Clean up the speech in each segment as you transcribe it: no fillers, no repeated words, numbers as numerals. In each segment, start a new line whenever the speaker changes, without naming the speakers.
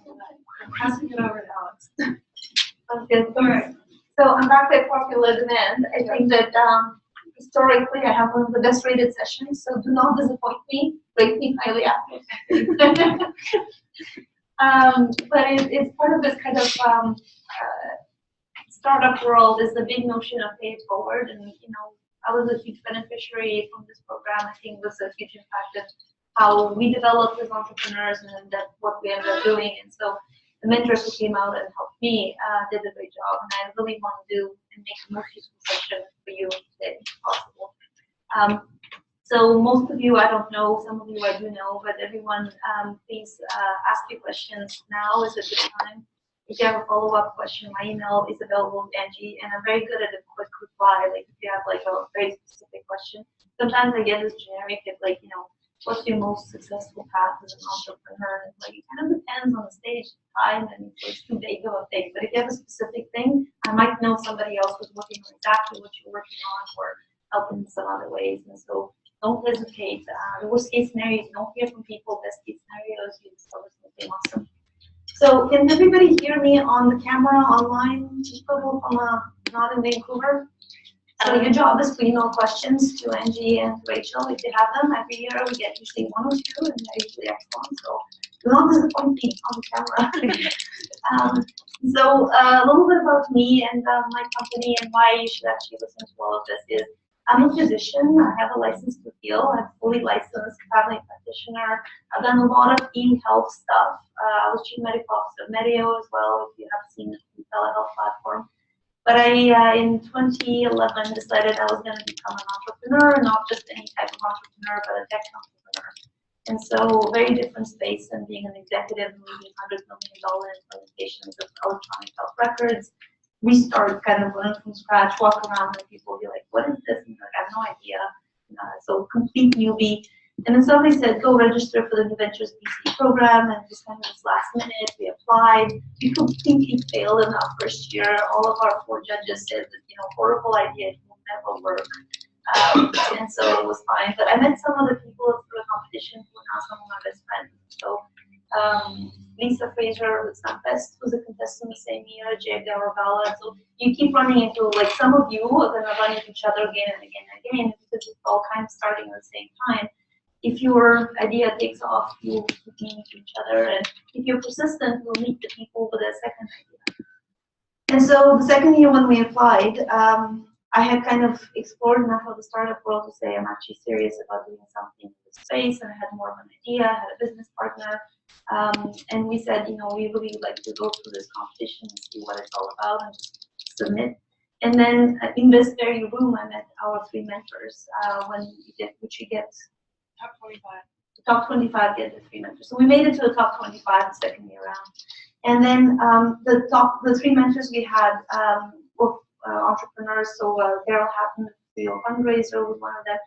I'm passing it over to Alex.
Sounds good. All right. So I'm back at popular demand. I think that historically I have one of the best rated sessions, so do not disappoint me. Rate me highly after. But it's part of this kind of startup world is the big notion of pay it forward, and I was a huge beneficiary from this program. I think it was a huge impact of how we developed as entrepreneurs and that what we ended up doing. And so the mentors who came out and helped me did a great job, and I really want to do and make the most useful session for you today if possible. So most of you I don't know, some of you I do know, but everyone please ask your questions. Now is a good time. If you have a follow-up question, my email is available with Angie, and I'm very good at a quick reply. Like if you have like a very specific question, sometimes I get this generic of like, what's your most successful path as an entrepreneur? Like it kind of depends on the stage, time, and it's too vague of a thing. But if you have a specific thing, I might know somebody else who's working on exactly what you're working on or help in some other ways. And so don't hesitate. The worst case scenario is don't hear from people. Best case scenario is you discover something awesome. So can everybody hear me on the camera, online? People from not in Vancouver? So your job is to email questions to Angie and Rachel if you have them. Every year we get usually 1 or 2, and they're usually excellent. So do not disappoint me on the camera. So a little bit about me and my company and why you should actually listen to all of this is I'm a physician. I have a license to heal. I'm fully licensed family practitioner. I've done a lot of e-health stuff. I was chief medical officer of Medeo as well, if you have seen the telehealth platform. But I, in 2011, decided I was going to become an entrepreneur, not just any type of entrepreneur, but a tech entrepreneur. And so, very different space than being an executive and leading $100 million implementations of electronic health records. Restart, kind of learn from scratch, walk around, and people will be like, what is this? And like, I have no idea. So, complete newbie. And then somebody said, go register for the New Ventures BC program, and just kind of this last minute, we applied. We completely failed in our first year. All of our 4 judges said that, horrible idea, it will never work. And so it was fine. But I met some other people through the competition who are now some of my best friends. So Lisa Fraser, who's not best, was a contestant the same year, Jay Garavella. So you keep running into, like, some of you are going to run into each other again and again and again because it's all kind of starting at the same time. If your idea takes off, you'll meet each other, and if you're persistent, you'll meet the people with a second idea. And so the second year when we applied, I had kind of explored enough of the startup world to say I'm actually serious about doing something in this space, and I had more of an idea, I had a business partner, and we said, we really would like to go through this competition and see what it's all about and just submit. And then in this very room, I met our 3 mentors, which you get
Top 25.
The top 25 get the 3 mentors. So we made it to the top 25 the second year round. And then the 3 mentors we had were entrepreneurs. So Daryl Hatton, the fundraiser, was one of them.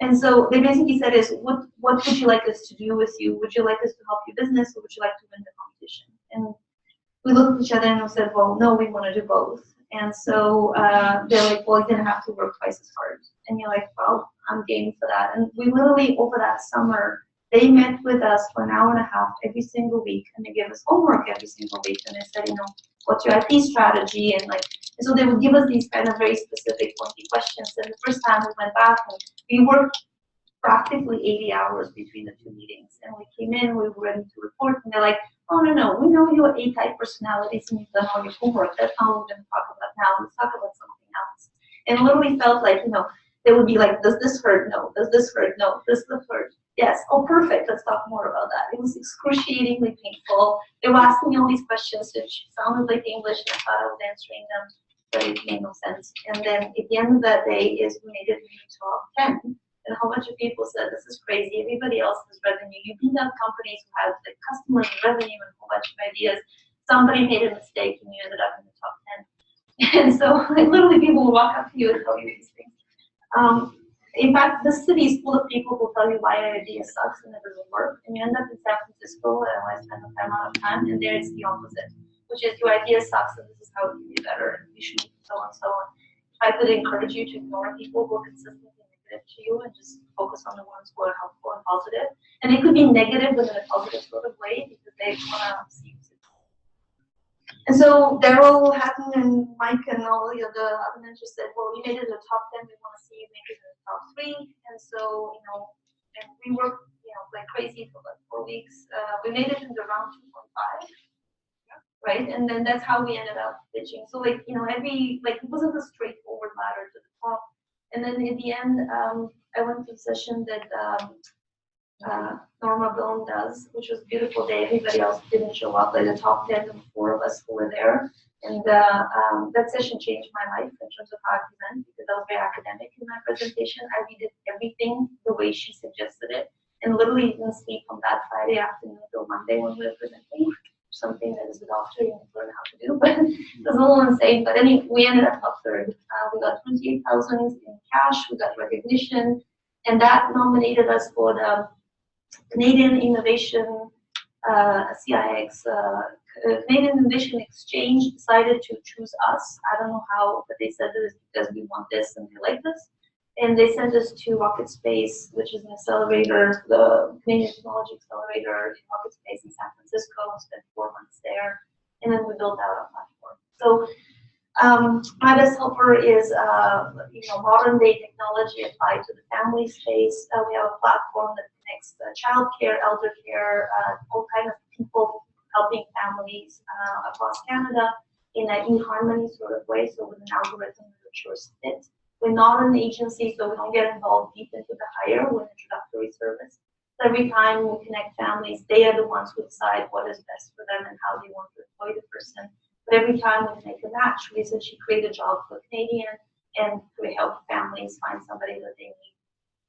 And so they basically said what would you like us to do with you? Would you like us to help your business, or would you like to win the competition? And we looked at each other and we said, well, no, we want to do both. And so they're like, well, you're going to have to work twice as hard. And you're like, well, I'm game for that. And we literally, over that summer, they met with us for an hour and a half every single week, and they gave us homework every single week. And they said, what's your IP strategy? And so they would give us these kind of very specific, pointy questions. And the first time we went back, and we worked practically 80 hours between the 2 meetings. And we came in, we were ready to report, and they're like, oh, no, we know your A-type personalities and you've done all your homework. That's not what we're going to talk about now. Let's talk about something else. And it literally felt like, they would be like, does this hurt? No. Does this hurt? No. Does this hurt? Yes. Oh, perfect. Let's talk more about that. It was excruciatingly painful. They were asking me all these questions, which sounded like English, and I thought I was answering them, but it made no sense. And then at the end of that day is we made it to the top 10. And a whole bunch of people said, this is crazy. Everybody else has revenue. You beat up companies who have like customers and revenue and a whole bunch of ideas. Somebody made a mistake and you ended up in the top 10. And so like, literally people will walk up to you and tell you these things. In fact, the city is full of people who tell you why your idea sucks and it doesn't work. And you end up in San Francisco, and I spend a fair amount of time, and there it's the opposite, which is your idea sucks and this is how it can be better. You should do so and so on. I could encourage you to ignore people who are consistently negative to you and just focus on the ones who are helpful and positive. And it could be negative, but in a positive sort of way, because they want to see you succeed. And so Daryl, Hatton, and Mike and all the other mentors said, well, you made it to the top 10, we want to see you make it to the top 3. And so, and we worked, like crazy for like 4 weeks. We made it into round 2.5, right? And then that's how we ended up pitching. So like, it wasn't a straightforward ladder to the top. And then in the end, I went to a session that Norma Bone does, which was a beautiful day. Everybody else didn't show up, like the top 10 and 4 of us who were there. And that session changed my life in terms of how I present, because I was very academic in my presentation. I redid everything the way she suggested it, and literally didn't sleep from that Friday afternoon till Monday when we were presenting. Something that as a doctor you need to learn how to do, but it was a little insane. But anyway, we ended up top 3rd. We got 28,000 in cash, we got recognition, and that nominated us for the Canadian Innovation CIX, Canadian Innovation Exchange decided to choose us. I don't know how, but they said it is because we want this and they like this. And they sent us to Rocket Space, which is an accelerator, the Canadian Technology Accelerator in Rocket Space in San Francisco. Spent 4 months there, and then we built out our platform. So myBestHelper is modern day technology applied to the family space. We have a platform that connects child care, elder care, all kinds of people helping families across Canada in an in-harmony sort of way, so with an algorithm that ensures fit. We're not an agency, so we don't get involved deep into the hire. We're an introductory service. So every time we connect families, they are the ones who decide what is best for them and how they want to employ the person. But every time we make a match, we essentially create a job for Canadian, and we help families find somebody that they need.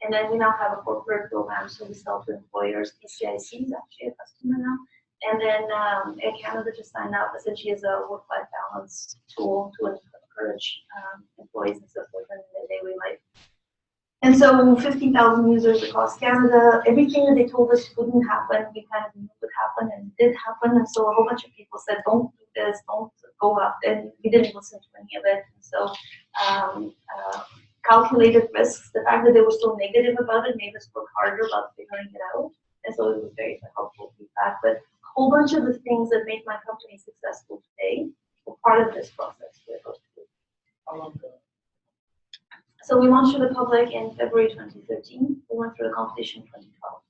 And then we now have a corporate program, so we sell to employers. BCIC is actually a customer now. And then Air Canada just signed up, essentially as a work-life balance tool to encourage employees and so forth in their daily life. And so 50,000 users across Canada, everything that they told us wouldn't happen, we kind of knew would happen, and it did happen. And so a whole bunch of people said, don't do this, don't go up, and we didn't listen to any of it. And so calculated risks, the fact that they were so negative about it made us work harder about figuring it out. And so it was very helpful feedback. But a whole bunch of the things that make my company successful today were part of this process.
How long ago?
So we launched to the public in February 2013. We went through the competition in 2012.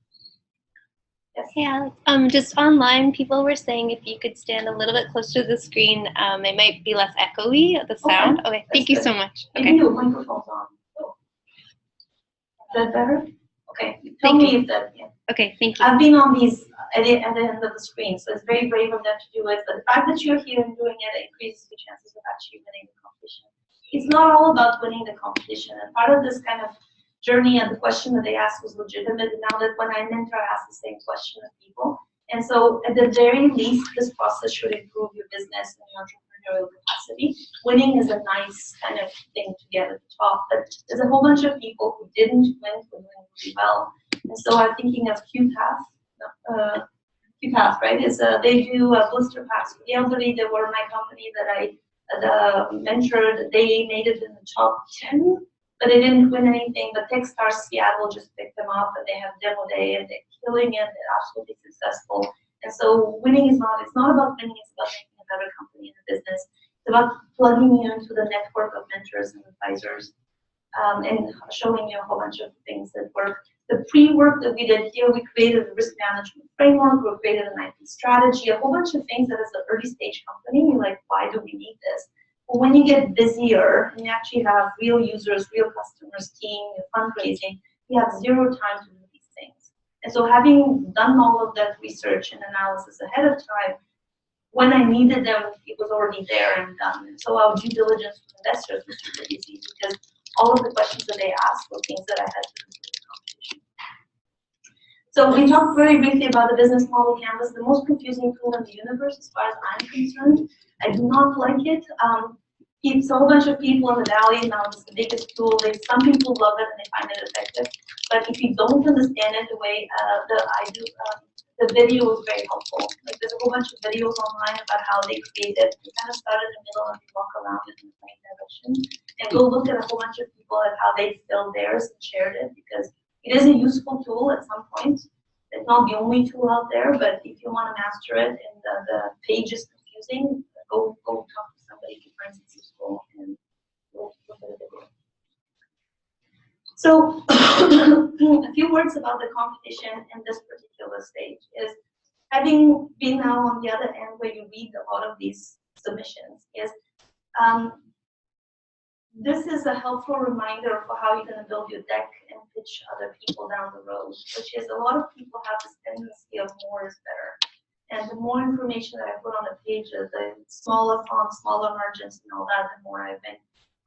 Yes.
Yeah, just online, people were saying if you could stand a little bit closer to the screen, it might be less echoey, the sound. Okay, thank you so much.
Maybe
Okay.
your microphone's on. Oh. Is that better? Okay. Tell me if that, yeah.
Okay, thank you.
I've been on these at the end of the screen, so it's very brave of them to do it. But the fact that you're here and doing it increases the chances of actually winning the competition. It's not all about winning the competition. And part of this kind of journey and the question that they asked was legitimate. And now that when I mentor, I ask the same question of people. And so at the very least, this process should improve your business and your entrepreneurial capacity. Winning is a nice kind of thing to get at the top, but there's a whole bunch of people who didn't win, who doing really well. And so I'm thinking of QPath. QPath, right? They do blister packs for the elderly. They were my company that I mentored. They made it in the top 10, but they didn't win anything. But Techstars Seattle just picked them up, and they have demo day, and they're killing it. They're absolutely successful. And so winning is not, it's not about winning, it's about making a better company in the business. It's about plugging you into the network of mentors and advisors, and showing you a whole bunch of things that work. The pre-work that we did here, we created a risk management framework, we created an IT strategy, a whole bunch of things that as an early stage company, you're like, why do we need this? But when you get busier and you actually have real users, real customers, team, your fundraising, you have zero time to do these things. And so having done all of that research and analysis ahead of time, when I needed them, it was already there and done. And so our due diligence with investors was super easy because all of the questions that they asked were things that I had to do. So we talked very briefly about the business model canvas, the most confusing tool in the universe as far as I'm concerned. I do not like it. It's a whole bunch of people in the valley now, it's the biggest tool. Some people love it and they find it effective. But if you don't understand it the way that I do, the video is very helpful. Like there's a whole bunch of videos online about how they create it. You kind of start in the middle and you walk around it in the same direction. And go look at a whole bunch of people at how they filled theirs and shared it, because it is a useful tool at some point. It's not the only tool out there, but if you want to master it and the page is confusing, go talk to somebody who finds it useful and we'll look at a video. So a few words about the competition in this particular stage is, having been now on the other end where you read a lot of these submissions, is this is a helpful reminder for how you're going to build your deck and pitch other people down the road, which is a lot of people have this tendency of more is better. And the more information that I put on the page, the smaller fonts, smaller margins and all that, the more I've been.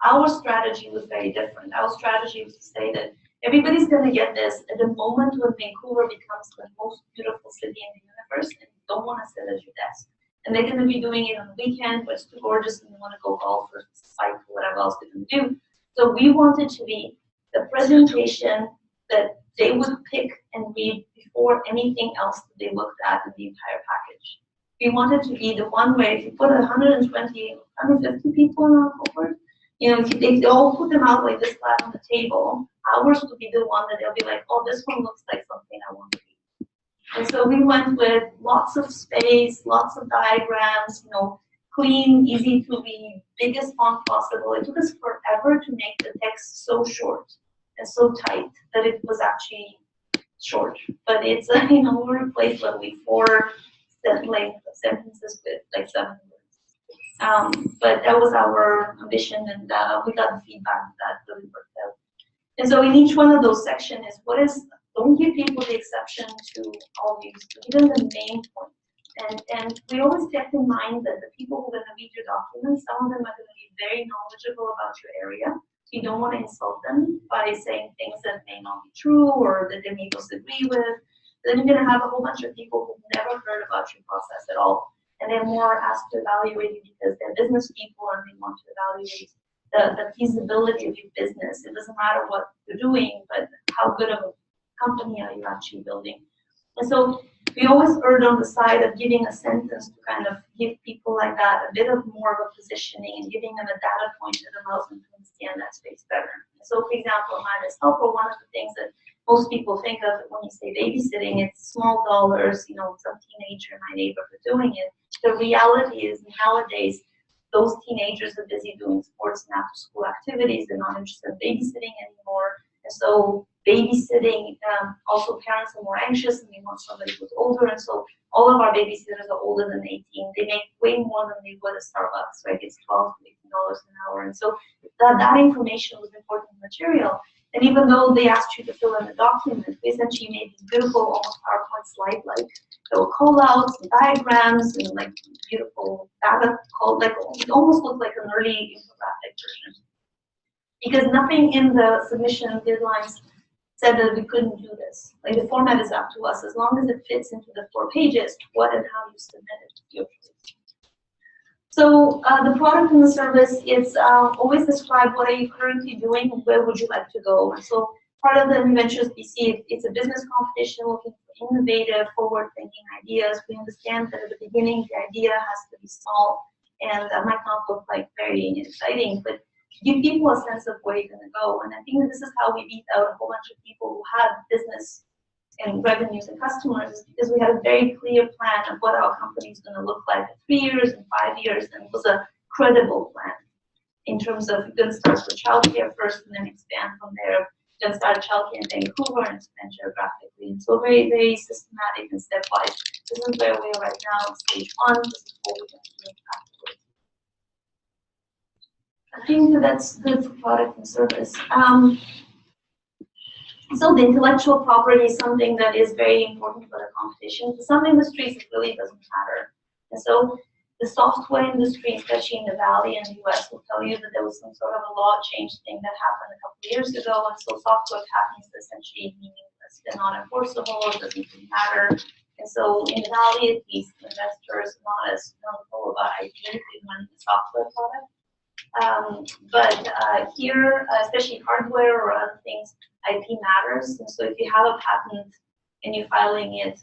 Our strategy was very different. Our strategy was to say that everybody's going to get this at the moment when Vancouver becomes the most beautiful city in the universe and you don't want to sit at your desk. And they're going to be doing it on the weekend, but it's too gorgeous and they want to go golf or bike or whatever else they're going to do. So we wanted to be the presentation that they would pick and read before anything else that they looked at in the entire package. We wanted to be the one where if you put 120, 150 people in our cohort, you know, if they all put them out like this flat on the table, ours would be the one that they'll be like, oh, this one looks like something I want to read. And so we went with lots of space, lots of diagrams, you know, clean, easy to read, biggest font possible. It took us forever to make the text so short and so tight that it was actually short. But it's, you know, we replaced literally 4 sentences with like 7 words. But that was our ambition, and we got the feedback that really worked out. And so in each one of those sections is don't give people the exception to all these, give them the main point. And we always kept in mind that the people who are going to read your documents, some of them are going to be very knowledgeable about your area. You don't want to insult them by saying things that may not be true or that they may disagree with. Then you're going to have a whole bunch of people who've never heard about your process at all. And they're more asked to evaluate you because they're business people and they want to evaluate the feasibility of your business. It doesn't matter what you're doing, but how good of a company are you actually building. And so we always erred on the side of giving a sentence to kind of give people like that a bit of more of a positioning and giving them a data point that allows them to understand that space better. So for example, myBestHelper, one of the things that most people think of when you say babysitting, it's small dollars, you know, some teenager in my neighborhood doing it. The reality is nowadays, those teenagers are busy doing sports and after school activities. They're not interested in babysitting anymore. And so babysitting, also parents are more anxious and they want somebody who's older. And so all of our babysitters are older than 18. They make way more than they would at Starbucks, right? It's $12 to $18 an hour. And so that information was important material. And even though they asked you to fill in the document, we essentially made these beautiful, almost PowerPoint slide-like. There were call-outs and diagrams and like beautiful data like it almost looked like an early infographic version. Because nothing in the submission deadlines said that we couldn't do this. Like the format is up to us as long as it fits into the 4 pages, what and how you submit it to your choice. So the product and the service is always describe what are you currently doing and where would you like to go. And so part of the New Ventures BC, it's a business competition looking for innovative, forward-thinking ideas. We understand that at the beginning the idea has to be small and might not look like very exciting, but give people a sense of where you're going to go. And I think this is how we beat out a whole bunch of people who had business and revenues and customers, because we had a very clear plan of what our company is going to look like in 3 years and 5 years, and it was a credible plan in terms of you're going to start with childcare first and then expand from there. You're going to start childcare in Vancouver and expand geographically. And so very, very systematic and stepwise. This is where we are right now in stage 1. This is what we're going to do afterwards. I think that's good for product and service. So the intellectual property is something that is very important for the competition. For some industries, it really doesn't matter. And so the software industry, especially in the Valley and the US, will tell you that there was some sort of a law change thing that happened a couple of years ago. And so software patents essentially meaningless. They're not enforceable. It doesn't really matter. And so in the Valley, at least, investors are not as knowledgeable about IP when the software product. But here, especially hardware or other things, IP matters. And so if you have a patent and you're filing it,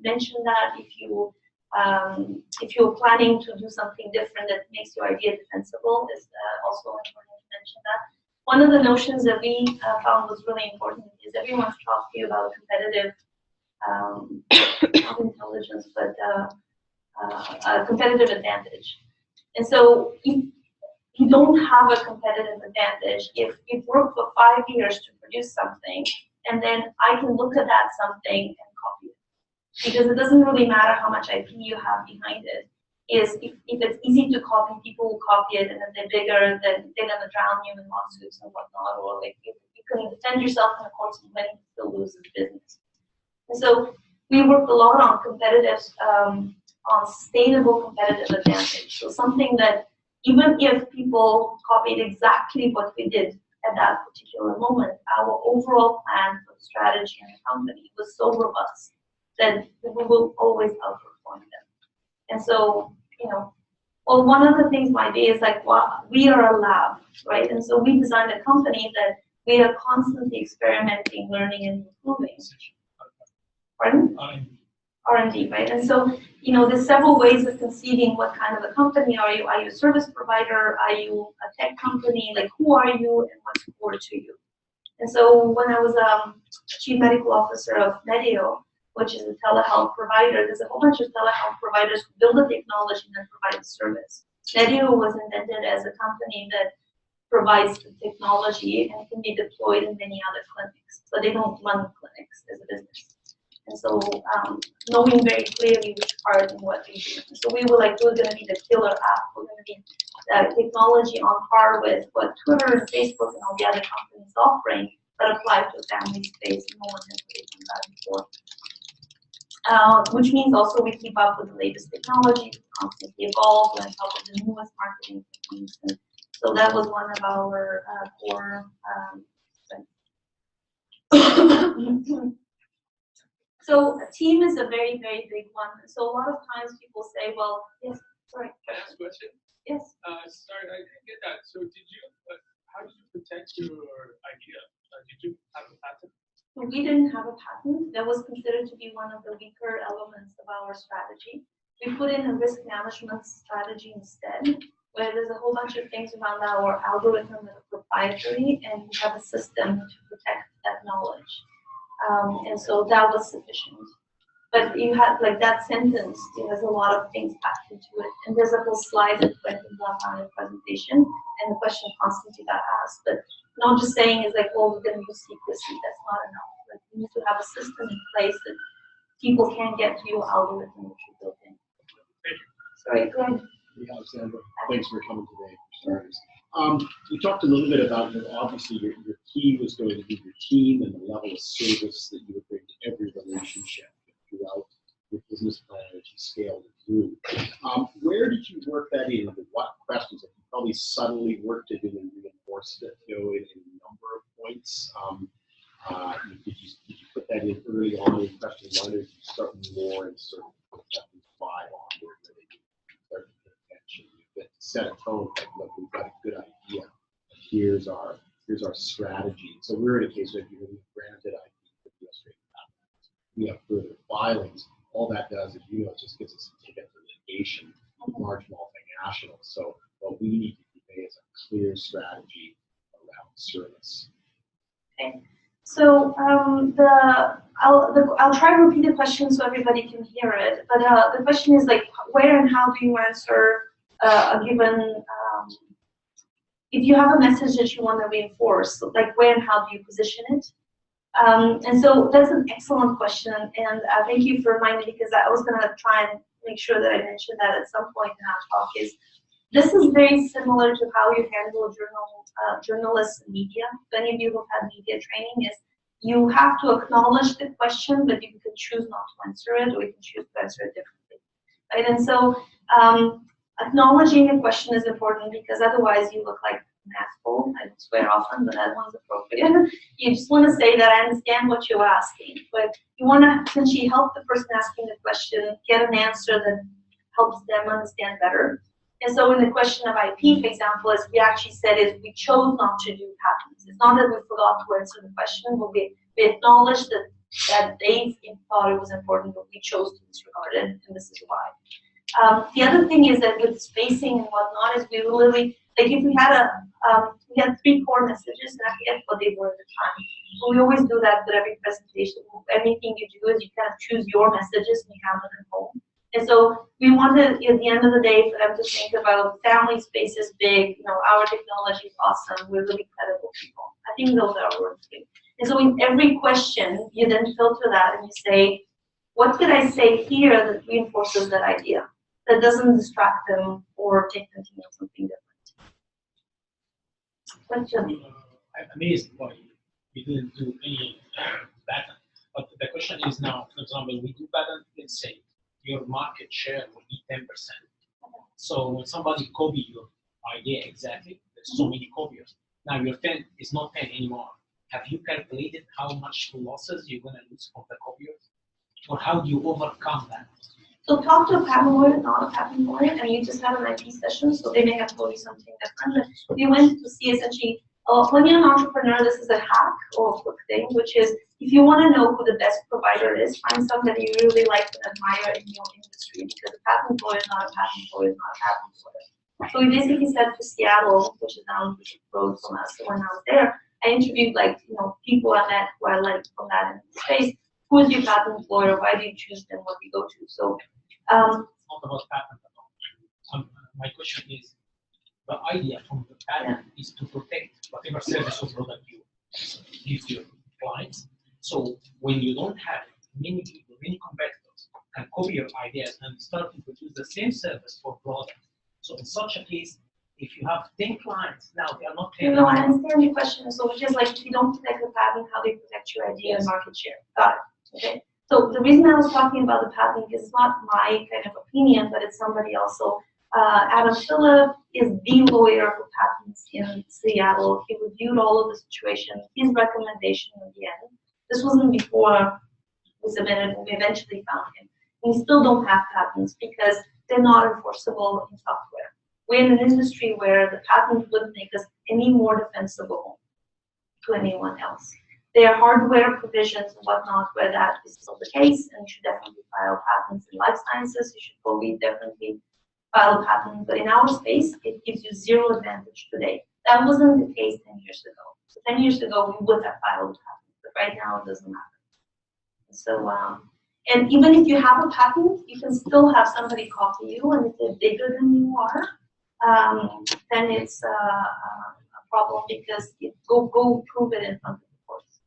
mention that. If you're planning to do something different that makes your idea defensible, is also important to mention that. One of the notions that we found was really important is everyone's talked to you about competitive, not intelligence, but competitive advantage. And so you don't have a competitive advantage if you've worked for 5 years to produce something, and then I can look at that something and copy it. Because it doesn't really matter how much IP you have behind it. If it's easy to copy, people will copy it, and if they're bigger, then they're gonna drown you in lawsuits and whatnot, or like you can defend yourself in the courts and win, still lose the business. And so we worked a lot on competitive, on sustainable competitive advantage. So something that even if people copied exactly what we did at that particular moment, our overall plan for the strategy and the company was so robust that we will always outperform them. And so, well, one of the things might be is like, well, we are a lab, right? And so we designed a company that we are constantly experimenting, learning, and improving. Pardon? R&D, right? And so, there's several ways of conceiving what kind of a company are you? Are you a service provider? Are you a tech company? Like, who are you and what's core to you? And so when I was chief medical officer of Medio, which is a telehealth provider, there's a whole bunch of telehealth providers who build the technology and then provide the service. Medio was invented as a company that provides the technology and can be deployed in many other clinics, but they don't run clinics as a business. And so knowing very clearly which part and what we do. And so we were like, we're going to be the killer app. We're going to be technology on par with what Twitter and Facebook and all the other companies are offering, but applied to a family space. No one has really done that before. Which means also we keep up with the latest technology, constantly evolve, we're on top of the newest marketing techniques. And so that was one of our core strengths. So a team is a very, very big one. So a lot of times people say, well, yes, sorry.
Last question.
Yes.
Sorry, I didn't get that. So how did you protect your idea? Did you have a patent?
We didn't have a patent. That was considered to be one of the weaker elements of our strategy. We put in a risk management strategy instead, where there's a whole bunch of things around our algorithm that are proprietary, and we have a system to protect that knowledge. And so that was sufficient. But you had, like, that sentence, there's a lot of things packed into it. And there's a whole slide that went in the presentation, and the question constantly got asked. But not just saying is like, well, we're going to use secrecy. That's not enough. Like, you need to have a system in place that people can get to your algorithm which you built in. Sorry, go ahead.
Hey, Alexandra, thanks for coming today, for starters. You talked a little bit about, obviously your key was going to be your team and the level of service that you would bring to every relationship throughout your business plan as you scaled it through. Where did you work that in? What questions? Have you probably subtly worked it in and reinforced it, in a number of points? Did you put that in early on in question one, or did you start more in sort of chapter 5 on where they start to pay attention? You set a tone, like, look, we've got a good idea. Here's our strategy. So we're in a case where if you're granted IP for the Australian patent, we have further filings. All that does is, it just gives us a ticket for litigation, large multinationals. So what we need to convey is a clear strategy around service.
Okay. So I'll try to repeat the question so everybody can hear it. But the question is like, where and how do you answer a given? If you have a message that you want to reinforce, like where and how do you position it? And so that's an excellent question, and thank you for reminding me, because I was going to try and make sure that I mentioned that at some point in our talk. This is very similar to how you handle journalists and media. If any of you who have had media training, is you have to acknowledge the question, but you can choose not to answer it, or you can choose to answer it differently, right? And so acknowledging the question is important, because otherwise you look like an asshole. I swear often, but that one's appropriate. You just want to say that I understand what you're asking, but you want to essentially help the person asking the question get an answer that helps them understand better. And so in the question of IP, for example, as we actually said, is we chose not to do patents. It's not that we forgot to answer the question, but we acknowledged that they thought it was important, but we chose to disregard it, and this is why. The other thing is that with spacing and whatnot, is we literally, like if we had we had 3 core messages, and I forget what they were at the time. So we always do that with every presentation. Anything you do is you kind of choose your messages and you have them at home. And so we wanted, at the end of the day, for them to think about family space is big, our technology is awesome, we're really credible people. I think those are our words. And so in every question, you then filter that and you say, what could I say here that reinforces that idea, that doesn't distract them or take them to something different? Question?
I'm amazed why you didn't do any patent. But the question is now, for example, we do patent, let's say your market share will be 10%. So when somebody copy your idea exactly, there's so many copiers. Now your 10 is not 10 anymore. Have you calculated how much losses you're going to lose from the copiers? Or how do you overcome that?
So talk to a patent lawyer, not a patent lawyer, and you just have an IP session, so they may have told you something different. But we went to see essentially, when you're an entrepreneur, this is a hack or a quick thing, which is if you want to know who the best provider is, find somebody you really like and admire in your industry, because a patent lawyer is not a patent lawyer, is not a patent lawyer. So we basically said to Seattle, which is down the road from us, so when I was there, I interviewed people I met who I liked from that space. Who is your patent lawyer? Why do you choose them? What do you go to? So
it's not about patent at all. My question is, the idea from the patent is to protect whatever service or product you give your clients. So when you don't have many people, many competitors can copy your ideas and start to produce the same service for product. So in such a case, if you have 10 clients, now they are not 10.
No, I understand your question. So which is like, if you don't protect the patent, how do you protect your idea and market share? Got it. Okay. So the reason I was talking about the patent is not my kind of opinion, but it's somebody else. So Adam Phillip is the lawyer for patents in Seattle. He reviewed all of the situation. His recommendation in the end, this wasn't before we submitted, and we eventually found him. We still don't have patents because they're not enforceable in software. We're in an industry where the patent wouldn't make us any more defensible to anyone else. There are hardware provisions and whatnot where that is still the case, and you should definitely file patents in life sciences. You should probably definitely file a patent, but in our space, it gives you zero advantage today. That wasn't the case 10 years ago. So 10 years ago, we would have filed a patent, but right now it doesn't matter. So, and even if you have a patent, you can still have somebody copy you, and if they're bigger than you are, then it's a problem because go prove it in front of the courts.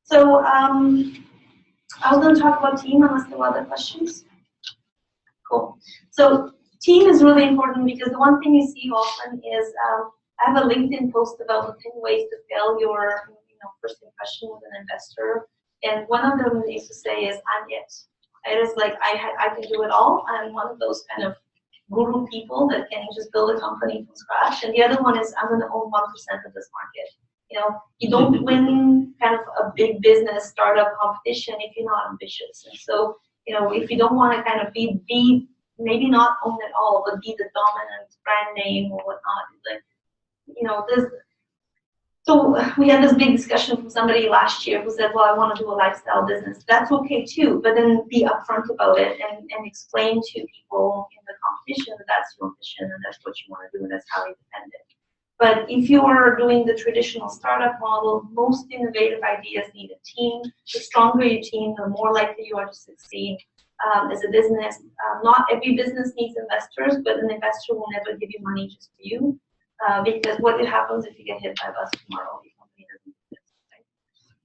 So I was going to talk about team unless there were other questions. Cool. So team is really important because the one thing you see often is I have a LinkedIn post about the 10 ways to fail your first impression with an investor, and one of them they used to say is I'm it. It is like I can do it all. I'm one of those kind of guru people that can just build a company from scratch, and the other one is I'm going to own 1% of this market. You don't win kind of a big business startup competition if you're not ambitious. And so, if you don't want to kind of be maybe not own it all, but be the dominant brand name or whatnot, so we had this big discussion from somebody last year who said, well, I want to do a lifestyle business. That's okay too, but then be upfront about it and explain to people in the competition that that's your ambition and that's what you want to do and that's how you defend it. But if you are doing the traditional startup model, most innovative ideas need a team. The stronger your team, the more likely you are to succeed as a business. Not every business needs investors, but an investor will never give you money just for you. Because what happens if you get hit by a bus tomorrow? Your company doesn't exist, right?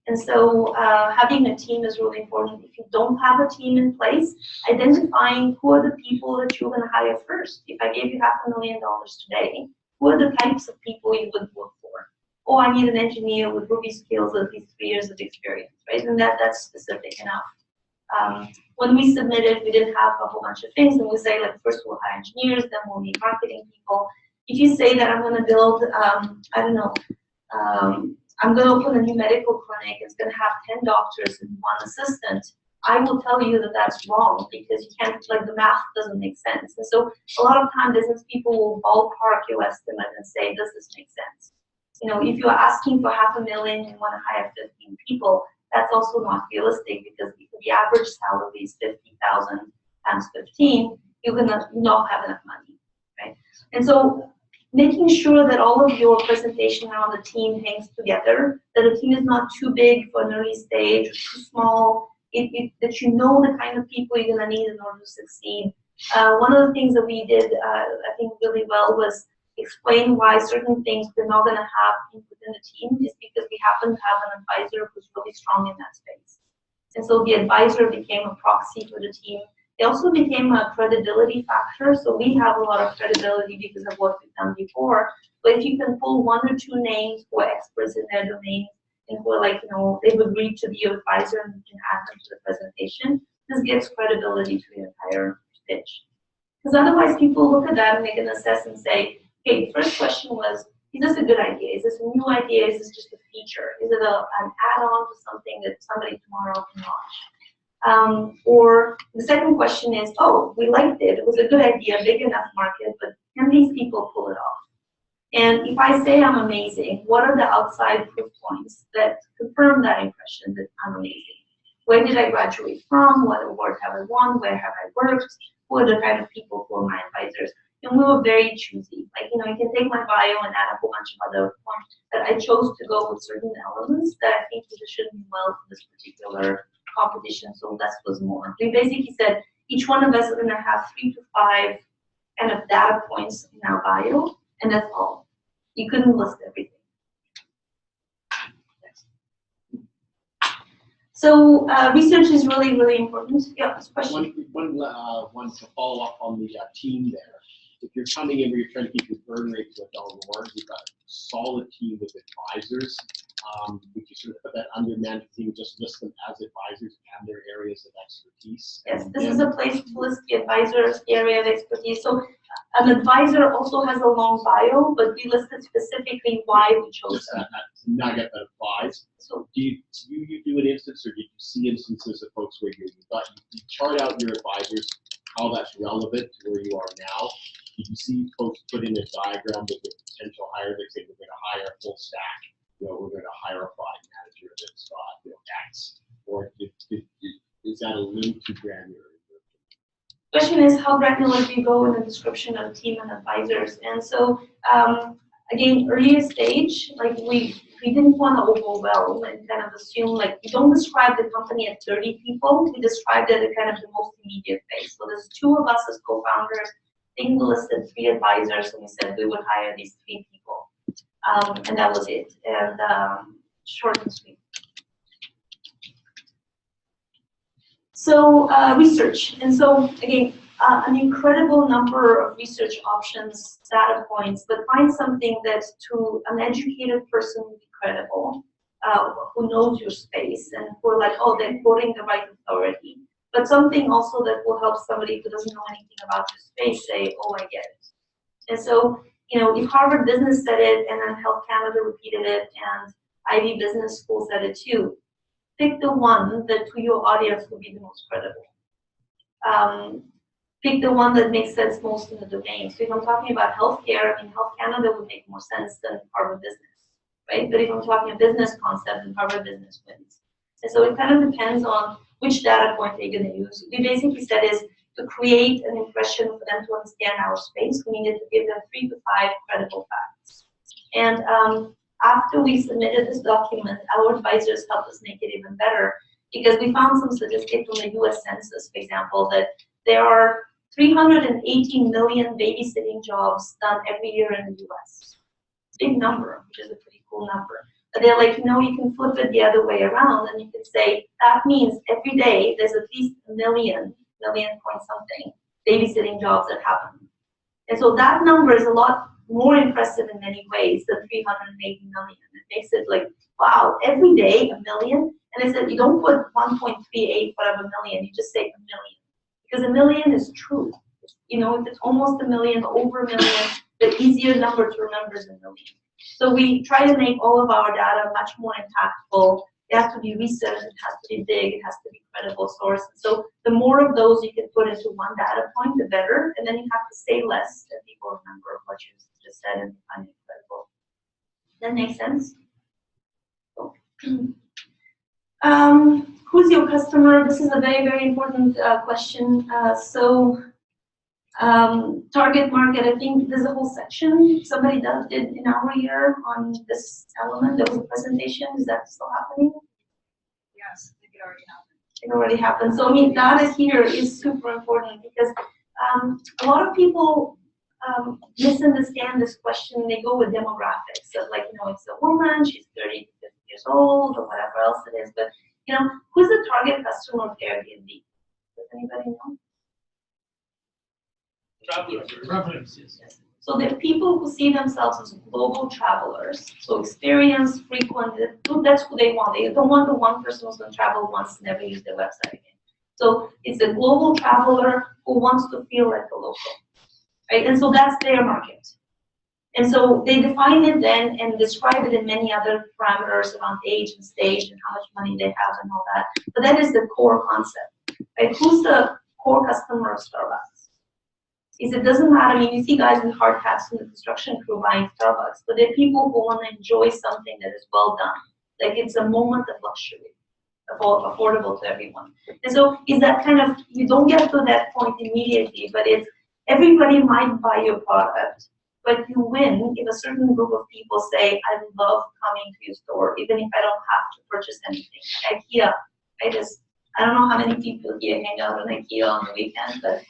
And so having a team is really important. If you don't have a team in place, identifying who are the people that you're going to hire first. If I gave you $500,000 today, who are the types of people you would look for? Oh, I need an engineer with Ruby skills with at least 3 years of experience, right? And that's specific enough. When we submitted, we didn't have a whole bunch of things, and we say, like, first we'll hire engineers, then we'll need marketing people. If you say that I'm going to build, I'm going to open a new medical clinic, it's going to have 10 doctors and 1 assistant, I will tell you that that's wrong because you can't, the math doesn't make sense. And so a lot of time business people will ballpark your estimate and say, does this make sense? If you're asking for $500,000 and you want to hire 15 people, that's also not realistic because the average salary is $50,000 times 15, you're going to not have enough money, right? And so making sure that all of your presentation around the team hangs together, that the team is not too big for an early stage or too small. that you know the kind of people you're gonna need in order to succeed. One of the things that we did, I think, really well was explain why certain things we're not gonna have within the team is because we happen to have an advisor who's really strong in that space. And so the advisor became a proxy for the team. It also became a credibility factor, so we have a lot of credibility because of what we've done before. But if you can pull one or two names who are experts in their domain and who are like, they've agreed to be your advisor and you can add them to the presentation, this gives credibility to the entire pitch. Because otherwise people look at that and they can assess and say, okay, the first question was, is this a good idea? Is this a new idea? Is this just a feature? Is it an add-on to something that somebody tomorrow can launch? Or the second question is, oh, we liked it. It was a good idea, big enough market, but can these people pull it off? And if I say I'm amazing, what are the outside proof points that confirm that impression that I'm amazing? Where did I graduate from? What award have I won? Where have I worked? Who are the kind of people who are my advisors? And we were very choosy. Like, you can take my bio and add a whole bunch of other points, but I chose to go with certain elements that I think positioned me well for this particular competition, so less was more. We basically said each one of us is going to have 3 to 5 kind of data points in our bio, and that's all. You couldn't list everything. So research is really, really important. Yeah, this question.
One to follow up on the team there. If you're coming in where you're trying to keep your burn rate to $1 more, you've got a solid team of advisors. Would you sort of put that under management team, just list them as advisors and their areas of expertise?
Yes, this is a place to list the advisor's area of expertise. So an advisor also has a long bio, but we listed specifically why we chose
just
them.
that nugget that applies. So do you do an instance, or do you see instances of folks where you chart out your advisors, how that's relevant to where you are now? Did you see folks put in a diagram with the potential hire? They say we're going to hire a full stack. We're going to hire a product manager that's got X. Or is that a little too granular?
The question is, how granular do you go in the description of team and advisors? And so, again, earlier stage, like we didn't want to overwhelm and kind of assume, like, we don't describe the company at 30 people. We described it at kind of the most immediate phase. So there's 2 of us as co-founders. I think we listed 3 advisors, and we said we would hire these 3 people. And that was it. And short and sweet. So research. And so, again, an incredible number of research options, data points, but find something that to an educated person would be credible, who knows your space, and who are like, oh, they're quoting the right authority. But something also that will help somebody who doesn't know anything about your space say, oh, I get it. And so, if Harvard Business said it, and then Health Canada repeated it, and Ivy Business School said it too, pick the one that to your audience will be the most credible. Pick the one that makes sense most in the domain. So if I'm talking about healthcare, Health Canada would make more sense than Harvard Business, right? But if I'm talking a business concept, then Harvard Business wins. And so it kind of depends on which data point they're going to use. We basically said is to create an impression for them to understand our space, we needed to give them 3 to 5 credible facts. And after we submitted this document, our advisors helped us make it even better, because we found some statistics from the US Census, for example, that there are 380 million babysitting jobs done every year in the US. Big number, which is a pretty cool number. But they're like, you can flip it the other way around, and you can say, that means every day there's at least a million point something babysitting jobs that happen. And so that number is a lot more impressive in many ways than 380 million. It makes it like, wow, every day a million. And they said, you don't put 1.38 whatever million, you just say a million. Because a million is true. If it's almost a million, over a million, the easier number to remember is a million. So we try to make all of our data much more impactful. It has to be research, it has to be big, it has to be credible source. So the more of those you can put into one data point, the better. And then you have to say less that people remember what you just said and find it credible. That makes sense? Who's your customer? This is a very, very important question. Target market, I think there's a whole section somebody did in our year on this element. There was a presentation. Is that still happening?
Yes, I think it already happened.
It already happened. So I mean, data here is super important because a lot of people misunderstand this question. They go with demographics. So like, it's a woman, she's 30 to 50 years old or whatever else it is. But, who's the target customer of Airbnb? Does anybody know?
Travelers.
Yes.
So they're people who see themselves as global travelers. So experience, frequent, that's who they want. They don't want the one person who's going to travel once and never use their website again. So it's a global traveler who wants to feel like a local, right? And so that's their market. And so they define it then and describe it in many other parameters around age and stage and how much money they have and all that. But that is the core concept, right? Who's the core customer of Starbucks? It doesn't matter. I mean, you see guys in hard hats in the construction crew buying Starbucks, but they're people who want to enjoy something that is well done. Like it's a moment of luxury, affordable to everyone. And so is that kind of, you don't get to that point immediately, but it's everybody might buy your product, but you win if a certain group of people say, I love coming to your store, even if I don't have to purchase anything. Like IKEA, right? I don't know how many people here hang out in IKEA on the weekend, but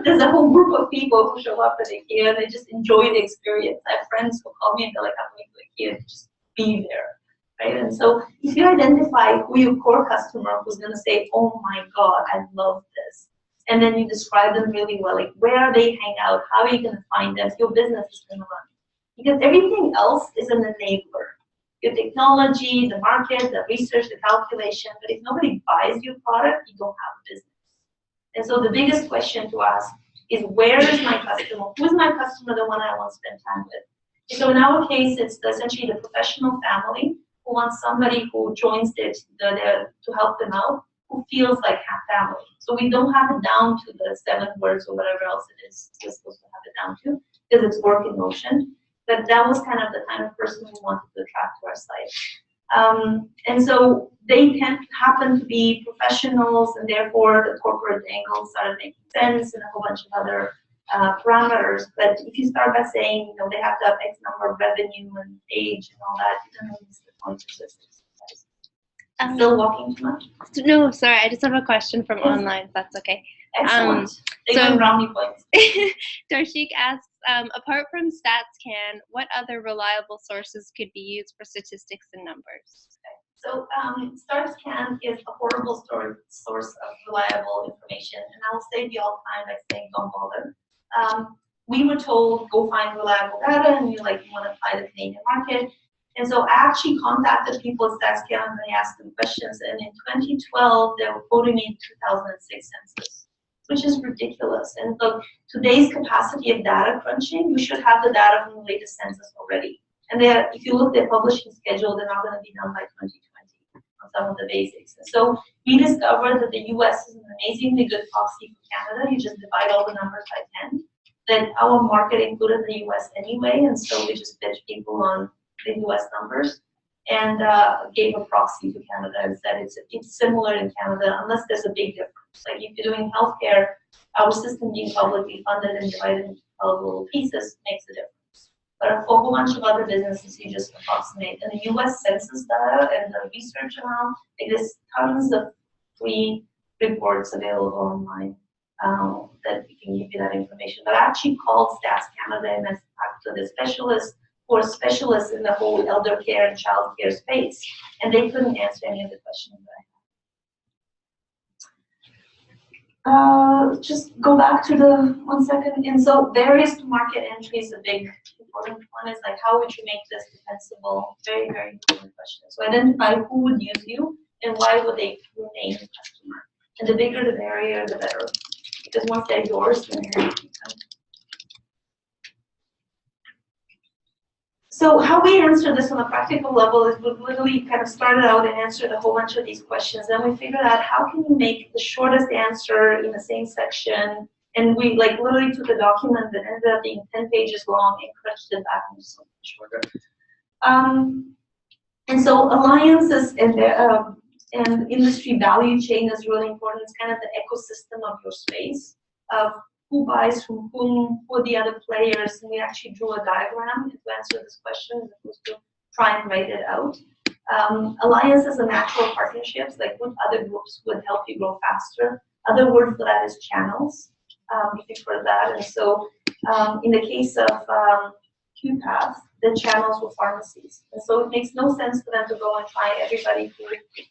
there's a whole group of people who show up at IKEA and they just enjoy the experience. I have friends who call me and they're like, I'm going to IKEA to just be there, right? And so if you identify who your core customer who's going to say, oh my God, I love this, and then you describe them really well, like where they hang out, how are you going to find them, your business is going to run. Because everything else is an enabler. Your technology, the market, the research, the calculation, but if nobody buys your product, you don't have a business. And so the biggest question to ask is, where is my customer? Who's my customer, the one I want to spend time with? And so in our case, it's essentially the professional family who wants somebody who joins it to help them out, who feels like half family. So we don't have it down to the 7 words or whatever else it is we're supposed to have it down to, because it's work in motion. But that was kind of the kind of person we wanted to attract to our site. And so they happen to be professionals, and therefore the corporate angle started making sense and a whole bunch of other parameters. But if you start by saying, they have to have X number of revenue and age and all that, you don't miss the point of this exercise. Still walking too much?
No, sorry, I just have a question from online, if that's okay.
Excellent. They win brownie points.
Darshik asks, apart from StatsCan, what other reliable sources could be used for statistics and numbers?
So StatsCan is a horrible source of reliable information, and I'll save you all time by saying don't bother. We were told, go find reliable data, and you want to apply the Canadian market. And so I actually contacted people at StatsCan and I asked them questions, and in 2012, they were quoting me 2006 census, which is ridiculous. And look, today's capacity of data crunching, we should have the data from the latest census already. And if you look at their publishing schedule, they're not going to be done by 2020 on some of the basics. And so we discovered that the US is an amazingly good proxy for Canada. You just divide all the numbers by 10. Then our market included the US anyway, and so we just pitched people on the US numbers and gave a proxy to Canada and said it's similar in Canada unless there's a big difference. Like if you're doing healthcare, our system being publicly funded and divided into 12 little pieces makes a difference. But for a whole bunch of other businesses, you just approximate. And the US Census data and the research around, there's tons of free reports available online that can give you that information. But I actually called Stats Canada and asked to the specialists who are specialists in the whole elder care and child care space, and they couldn't answer any of the questions that I had. Just go back to the 1 second. And so barriers to market entry is a big important one. Is like, how would you make this defensible? Very, very important question. So identify who would use you and why would they remain a customer. And the bigger the barrier, the better. Because once they're yours, then you're going to keep them. So how we answer this on a practical level is we literally kind of started out and answered a whole bunch of these questions. Then we figured out how can you make the shortest answer in the same section. And we literally took a document that ended up being 10 pages long and crunched it back into something shorter. And so alliances and industry value chain is really important. It's kind of the ecosystem of your space of who buys from whom, who are the other players, and we actually drew a diagram to answer this question as opposed to try and write it out. Alliances and natural partnerships, like with other groups, would help you grow faster. Other word for that is channels, if you've heard that. And so in the case of QPath, the channels were pharmacies. And so it makes no sense for them to go and try everybody who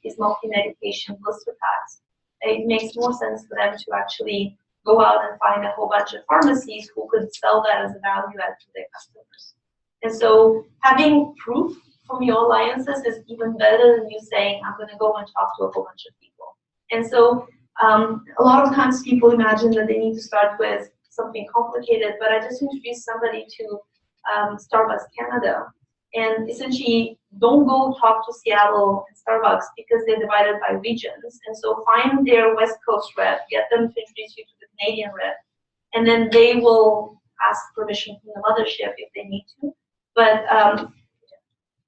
is multi-medication blister packs. It makes more sense for them to actually go out and find a whole bunch of pharmacies who could sell that as a value add to their customers. And so having proof from your alliances is even better than you saying, I'm going to go and talk to a whole bunch of people. And so a lot of times people imagine that they need to start with something complicated, but I just introduced somebody to Starbucks Canada. And essentially, don't go talk to Seattle and Starbucks because they're divided by regions. And so find their West Coast rep, get them to introduce you to the Canadian rep, and then they will ask permission from the mothership if they need to. But I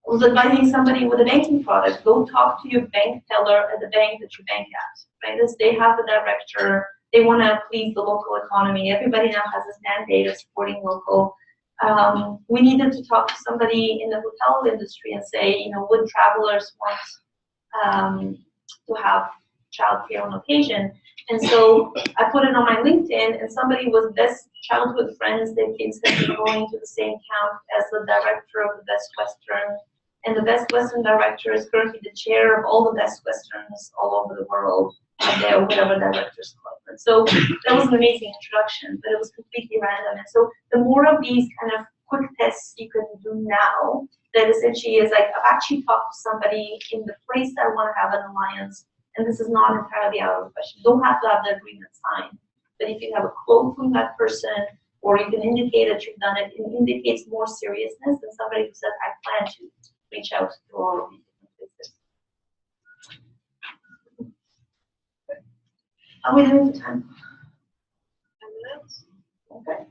was advising somebody with a banking product, go talk to your bank teller at the bank that you bank at, right? As they have a director, they want to please the local economy. Everybody now has this mandate of supporting local. We needed to talk to somebody in the hotel industry and say, you know, would travelers want to have childcare on occasion? And so I put it on my LinkedIn, and somebody with best childhood friends, their kids have been going to the same camp as the director of the Best Western. And the Best Western director is currently the chair of all the Best Westerns all over the world at their whatever directors club. And so that was an amazing introduction, but it was completely random. And so the more of these kind of quick tests you can do now, that essentially is like, I've actually talked to somebody in the place that I want to have an alliance, and this is not entirely out of the question. You don't have to have the agreement signed, but if you have a quote from that person, or you can indicate that you've done it, it indicates more seriousness than somebody who says, I plan to reach out to all of these different places. Are we doing the time?
10 minutes?
Okay.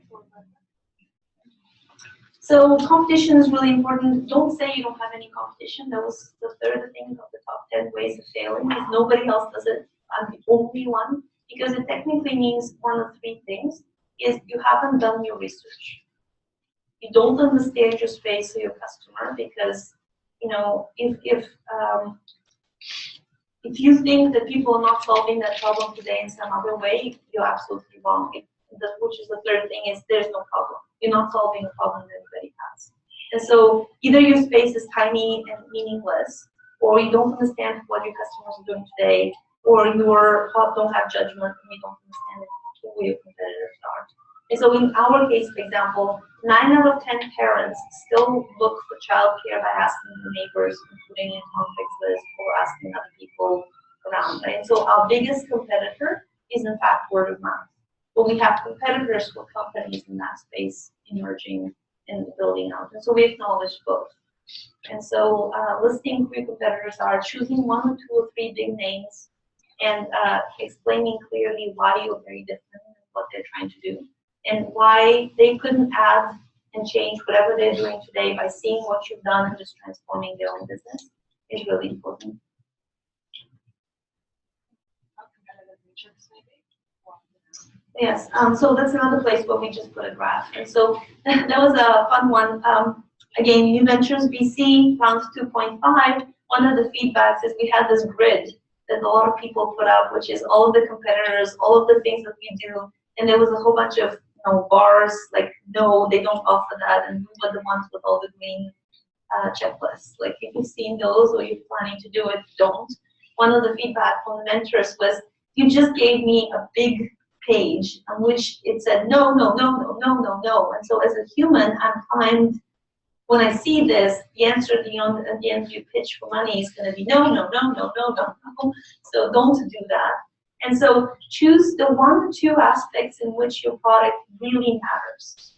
So competition is really important. Don't say you don't have any competition. That was the third thing of the top 10 ways of failing. If nobody else does it, I'm the only one. Because it technically means one of three things. Is you haven't done your research. You don't understand your space or your customer, because you know, if you think that people are not solving that problem today in some other way, you're absolutely wrong. Which is the third thing, is there's no problem. You're not solving a problem that anybody has. And so either your space is tiny and meaningless, or you don't understand what your customers are doing today, or you don't have judgment and you don't understand who your competitors are. And so in our case, for example, 9 out of 10 parents still look for childcare by asking their neighbors, including in conflicts list, or asking other people around. Right? And so our biggest competitor is in fact word of mouth. But we have competitors for companies in that space emerging and building out. And so we acknowledge both. And so listing who your competitors are, choosing 1 or 2 or 3 big names, and explaining clearly why you're very different and what they're trying to do, and why they couldn't add and change whatever they're doing today by seeing what you've done and just transforming their own business is really important.
Competitive matrix, maybe?
Yes, so that's another place where we just put a graph. And so that was a fun one. Again, New Ventures BC, round 2.5. One of the feedbacks is we had this grid that a lot of people put up, which is all of the competitors, all of the things that we do. And there was a whole bunch of bars, like, no, they don't offer that. And we were the ones with all the green checklists. Like, if you've seen those or you're planning to do it, don't. One of the feedback from the mentors was, you just gave me a big page on which it said no, no, no, no, no, no, no. And so as a human, I'm primed, when I see this, the answer at the end of your pitch for money is going to be no, no, no, no, no, no, no. So don't do that. And so choose the 1 or 2 aspects in which your product really matters.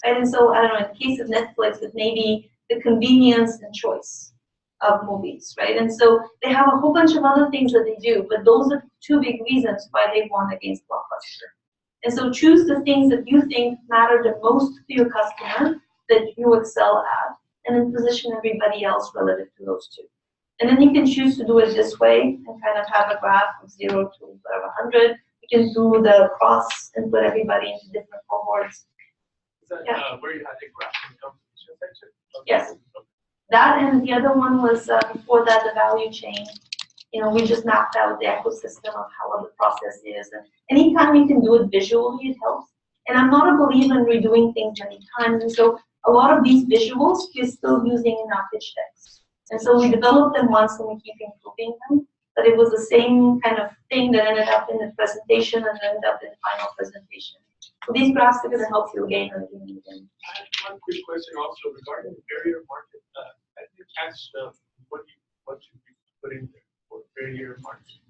Right? And so, I don't know, in the case of Netflix, it may be the convenience and choice of movies, right? And so they have a whole bunch of other things that they do, but those are 2 big reasons why they won against Blockbuster. And so choose the things that you think matter the most to your customer, that you excel at, and then position everybody else relative to those 2. And then you can choose to do it this way and kind of have a graph of 0 to whatever 100. You can do the cross and put everybody into different cohorts.
Is that
Yeah.
where you had the graph in the competition section? Okay.
Yes. That and the other one was before that, the value chain. You know, we just mapped out the ecosystem of how the process is. And anytime you can do it visually, it helps. And I'm not a believer in redoing things many times. And so a lot of these visuals we're still using in our pitch decks. And so we developed them once and we keep improving them. But it was the same kind of thing that ended up in the presentation and ended up in the final presentation. So these graphs are going to help you again and again and again.
I have one quick question also regarding the barrier market. I didn't catch what you be putting there for barrier market.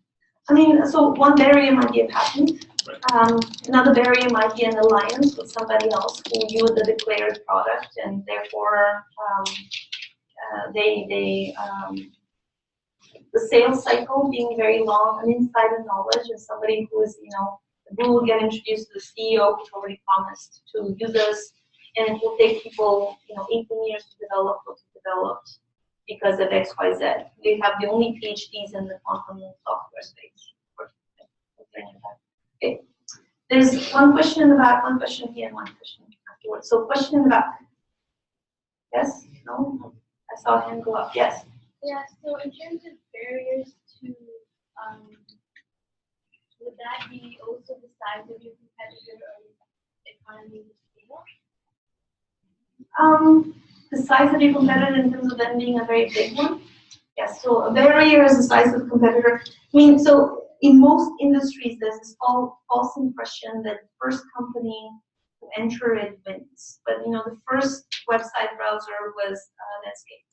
I mean, so one barrier might be a patent.
Right.
Another barrier might be an alliance with somebody else who use the declared product, and therefore the sales cycle being very long, an insider knowledge, and somebody who is, you know, who will get introduced to the CEO who's already promised to users, and it will take people, you know, 18 years to develop what you developed because of X, Y, Z. We have the only PhDs in the quantum software space. Okay. There's one question in the back, one question here, and one question afterwards. So question in the back. Yes? No? I saw a hand go up. Yes?
Yeah, so in terms of barriers to, would that be also the size of your competitor or economy of scale?
The size of your competitor in terms of them being a very big one? Yes, so a barrier is the size of the competitor. I mean, so in most industries, there's this false impression that the first company to enter it wins. But, you know, the first website browser was Netscape,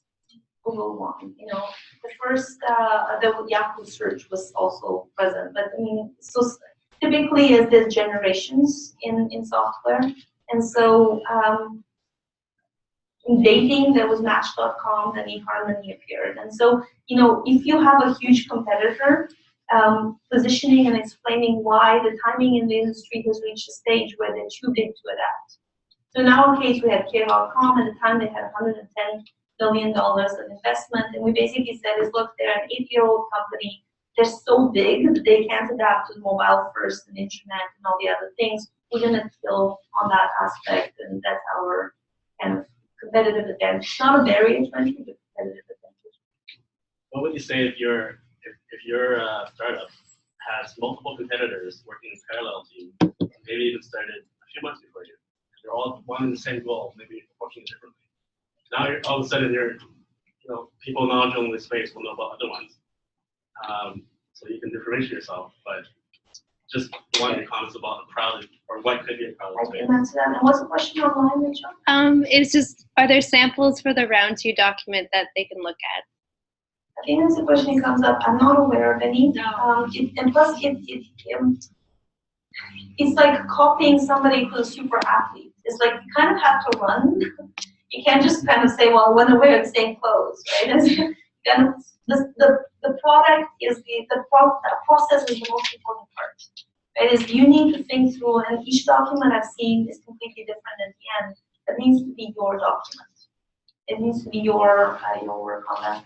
Google won. You know, the first, the Yahoo search was also present. But, I mean, so typically there's generations in software. And so, in dating, there was Match.com, then eHarmony appeared. And so, you know, if you have a huge competitor, positioning and explaining why the timing in the industry has reached a stage where they're too big to adapt. So in our case, we had Care.com. At the time, they had $110 million of investment. And we basically said, look, they're an 8-year-old company. They're so big that they can't adapt to mobile first and internet and all the other things. We're going to kill on that aspect. And that's our kind of competitive advantage. Not a barrier to entry, but competitive advantage.
What would you say if your startup has multiple competitors working in parallel to you, maybe even started a few months before you? They're all wanting the same goal, maybe working differently. Now all of a sudden people knowledgeable in this space will know about other ones. So you can differentiate yourself, but just one of your comments about a crowded, or what could be a crowded space.
I can answer that. And what's the question online, Rachel?
It's just, are there samples for the round 2 document that they can look at?
I think that's the question that comes up. I'm not aware of any.
No.
And plus, it's like copying somebody who's a super athlete. It's like you kind of have to run. You can't just kind of say, well, I want to wear the same clothes, right? The product is the process is the most important part. Right? Is you need to think through, and each document I've seen is completely different at the end. That needs to be your document. It needs to be your work on that.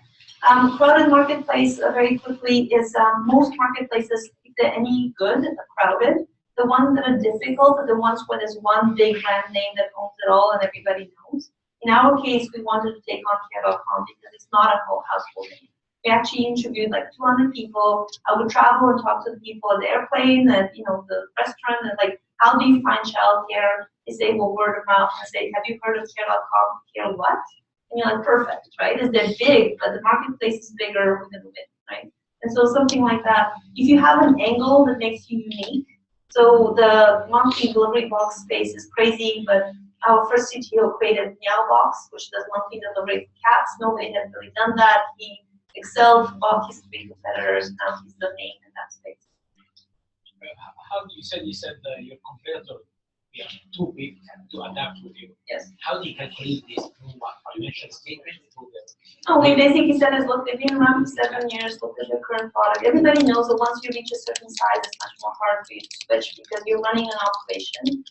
Crowded marketplace, very quickly, is most marketplaces, if they're any good, are crowded. The ones that are difficult are the ones where there's one big brand name that owns it all and everybody knows. In our case, we wanted to take on Care.com because it's not a whole household name. We actually interviewed like 200 people. I would travel and talk to the people at the airplane, at the restaurant, and like, how do you find childcare? They say, well, word of mouth. I say, have you heard of Care.com? Care what? And you're like, perfect, right? Is they're big, but the marketplace is bigger, we're gonna win, right? And so something like that. If you have an angle that makes you unique, so the monthly delivery box space is crazy, but our first CTO created Meowbox, which does monthly delivery for cats. Nobody had really done that. He excelled, bought his 3 competitors, now he's the main in that space.
How you said your competitor too big to adapt with you.
Yes.
How do you calculate this through financial statement?
No, we basically said look, they've been around for 7 years, look at their current product. Everybody knows that once you reach a certain size, it's much more hard for you to switch because you're running an operation and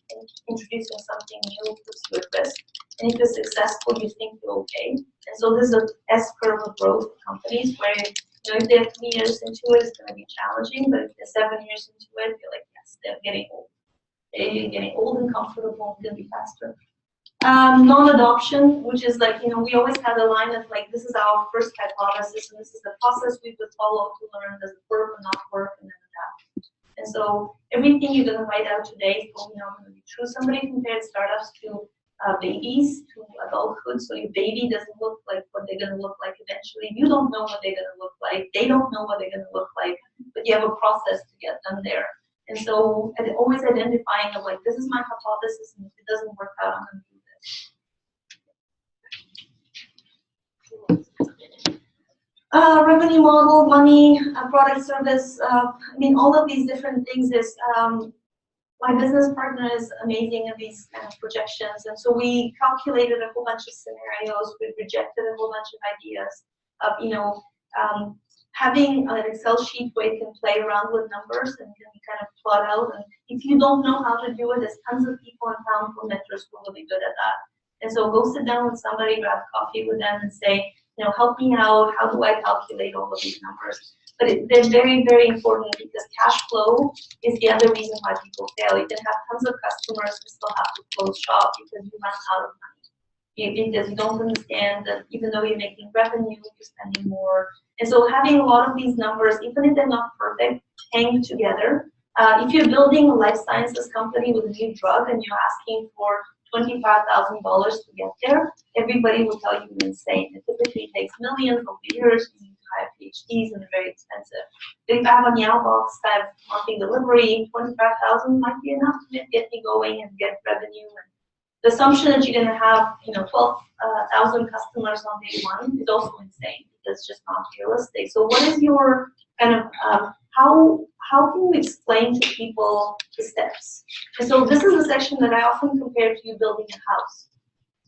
introducing something new puts you at risk. And if you're successful, you think you're okay. And so there's an S-curve of growth for companies where, if they're 3 years into it, it's going to be challenging, but if they're 7 years into it, you're like, yes, they're getting old. They're getting old and comfortable, and going to be faster. Non-adoption, which is like, we always had a line of like, this is our first hypothesis, and this is the process we would follow to learn does it work or not work, and then adapt. And so everything you're going to write out today is probably not going to be true. Somebody compared startups to babies, to adulthood. So your baby doesn't look like what they're going to look like eventually. You don't know what they're going to look like. They don't know what they're going to look like, but you have a process to get them there. And so always identifying of like, this is my hypothesis, and if it doesn't work out, I'm going to do this. Revenue model, money, product, service. I mean, all of these different things is, my business partner is amazing at these kind of projections. And so we calculated a whole bunch of scenarios. We rejected a whole bunch of ideas of, having an Excel sheet where you can play around with numbers and can kind of plot out. And if you don't know how to do it, there's tons of people in town who are mentors who are really good at that. And so go sit down with somebody, grab coffee with them and say, help me out. How do I calculate all of these numbers? But they're very, very important because cash flow is the other reason why people fail. You can have tons of customers and still have to close shop because you run out of money. Because you don't understand that even though you're making revenue, you're spending more. And so having a lot of these numbers, even if they're not perfect, hang together. If you're building a life sciences company with a new drug and you're asking for $25,000 to get there, everybody will tell you you're insane. It typically takes millions of years. You need to hire PhDs and they're very expensive. But if I have a Meow box type marketing delivery, $25,000 might be enough to get me going and get revenue. And the assumption that you're going to have 12,000 customers on day one is also insane. It's just not realistic. So what is your kind of how can you explain to people the steps? And so this is a section that I often compare to you building a house.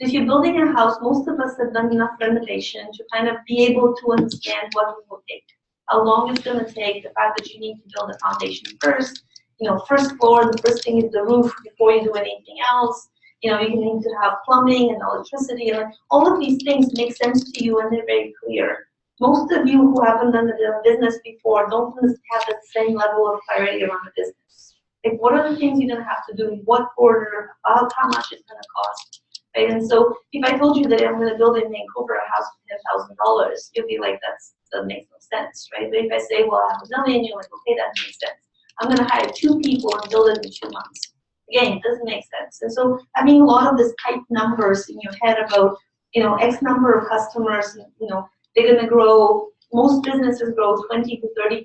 So if you're building a house, most of us have done enough renovation to kind of be able to understand what it will take, how long it's going to take, the fact that you need to build a foundation first. First floor, the first thing is the roof before you do anything else. You need to have plumbing and electricity, and all of these things make sense to you and they're very clear. Most of you who haven't done a business before don't have that same level of clarity around the business. Like, what are the things you're going to have to do, in what order, about how much it's going to cost, right? And so if I told you that I'm going to build in Vancouver a house for $10,000, you'll be like, that makes no sense, right? But if I say, well, I have $1 million, you're like, okay, that makes sense. I'm going to hire 2 people and build it in 2 months. Again, it doesn't make sense. And so having a lot of these tight numbers in your head about, X number of customers, they're going to grow, most businesses grow 20 to 30%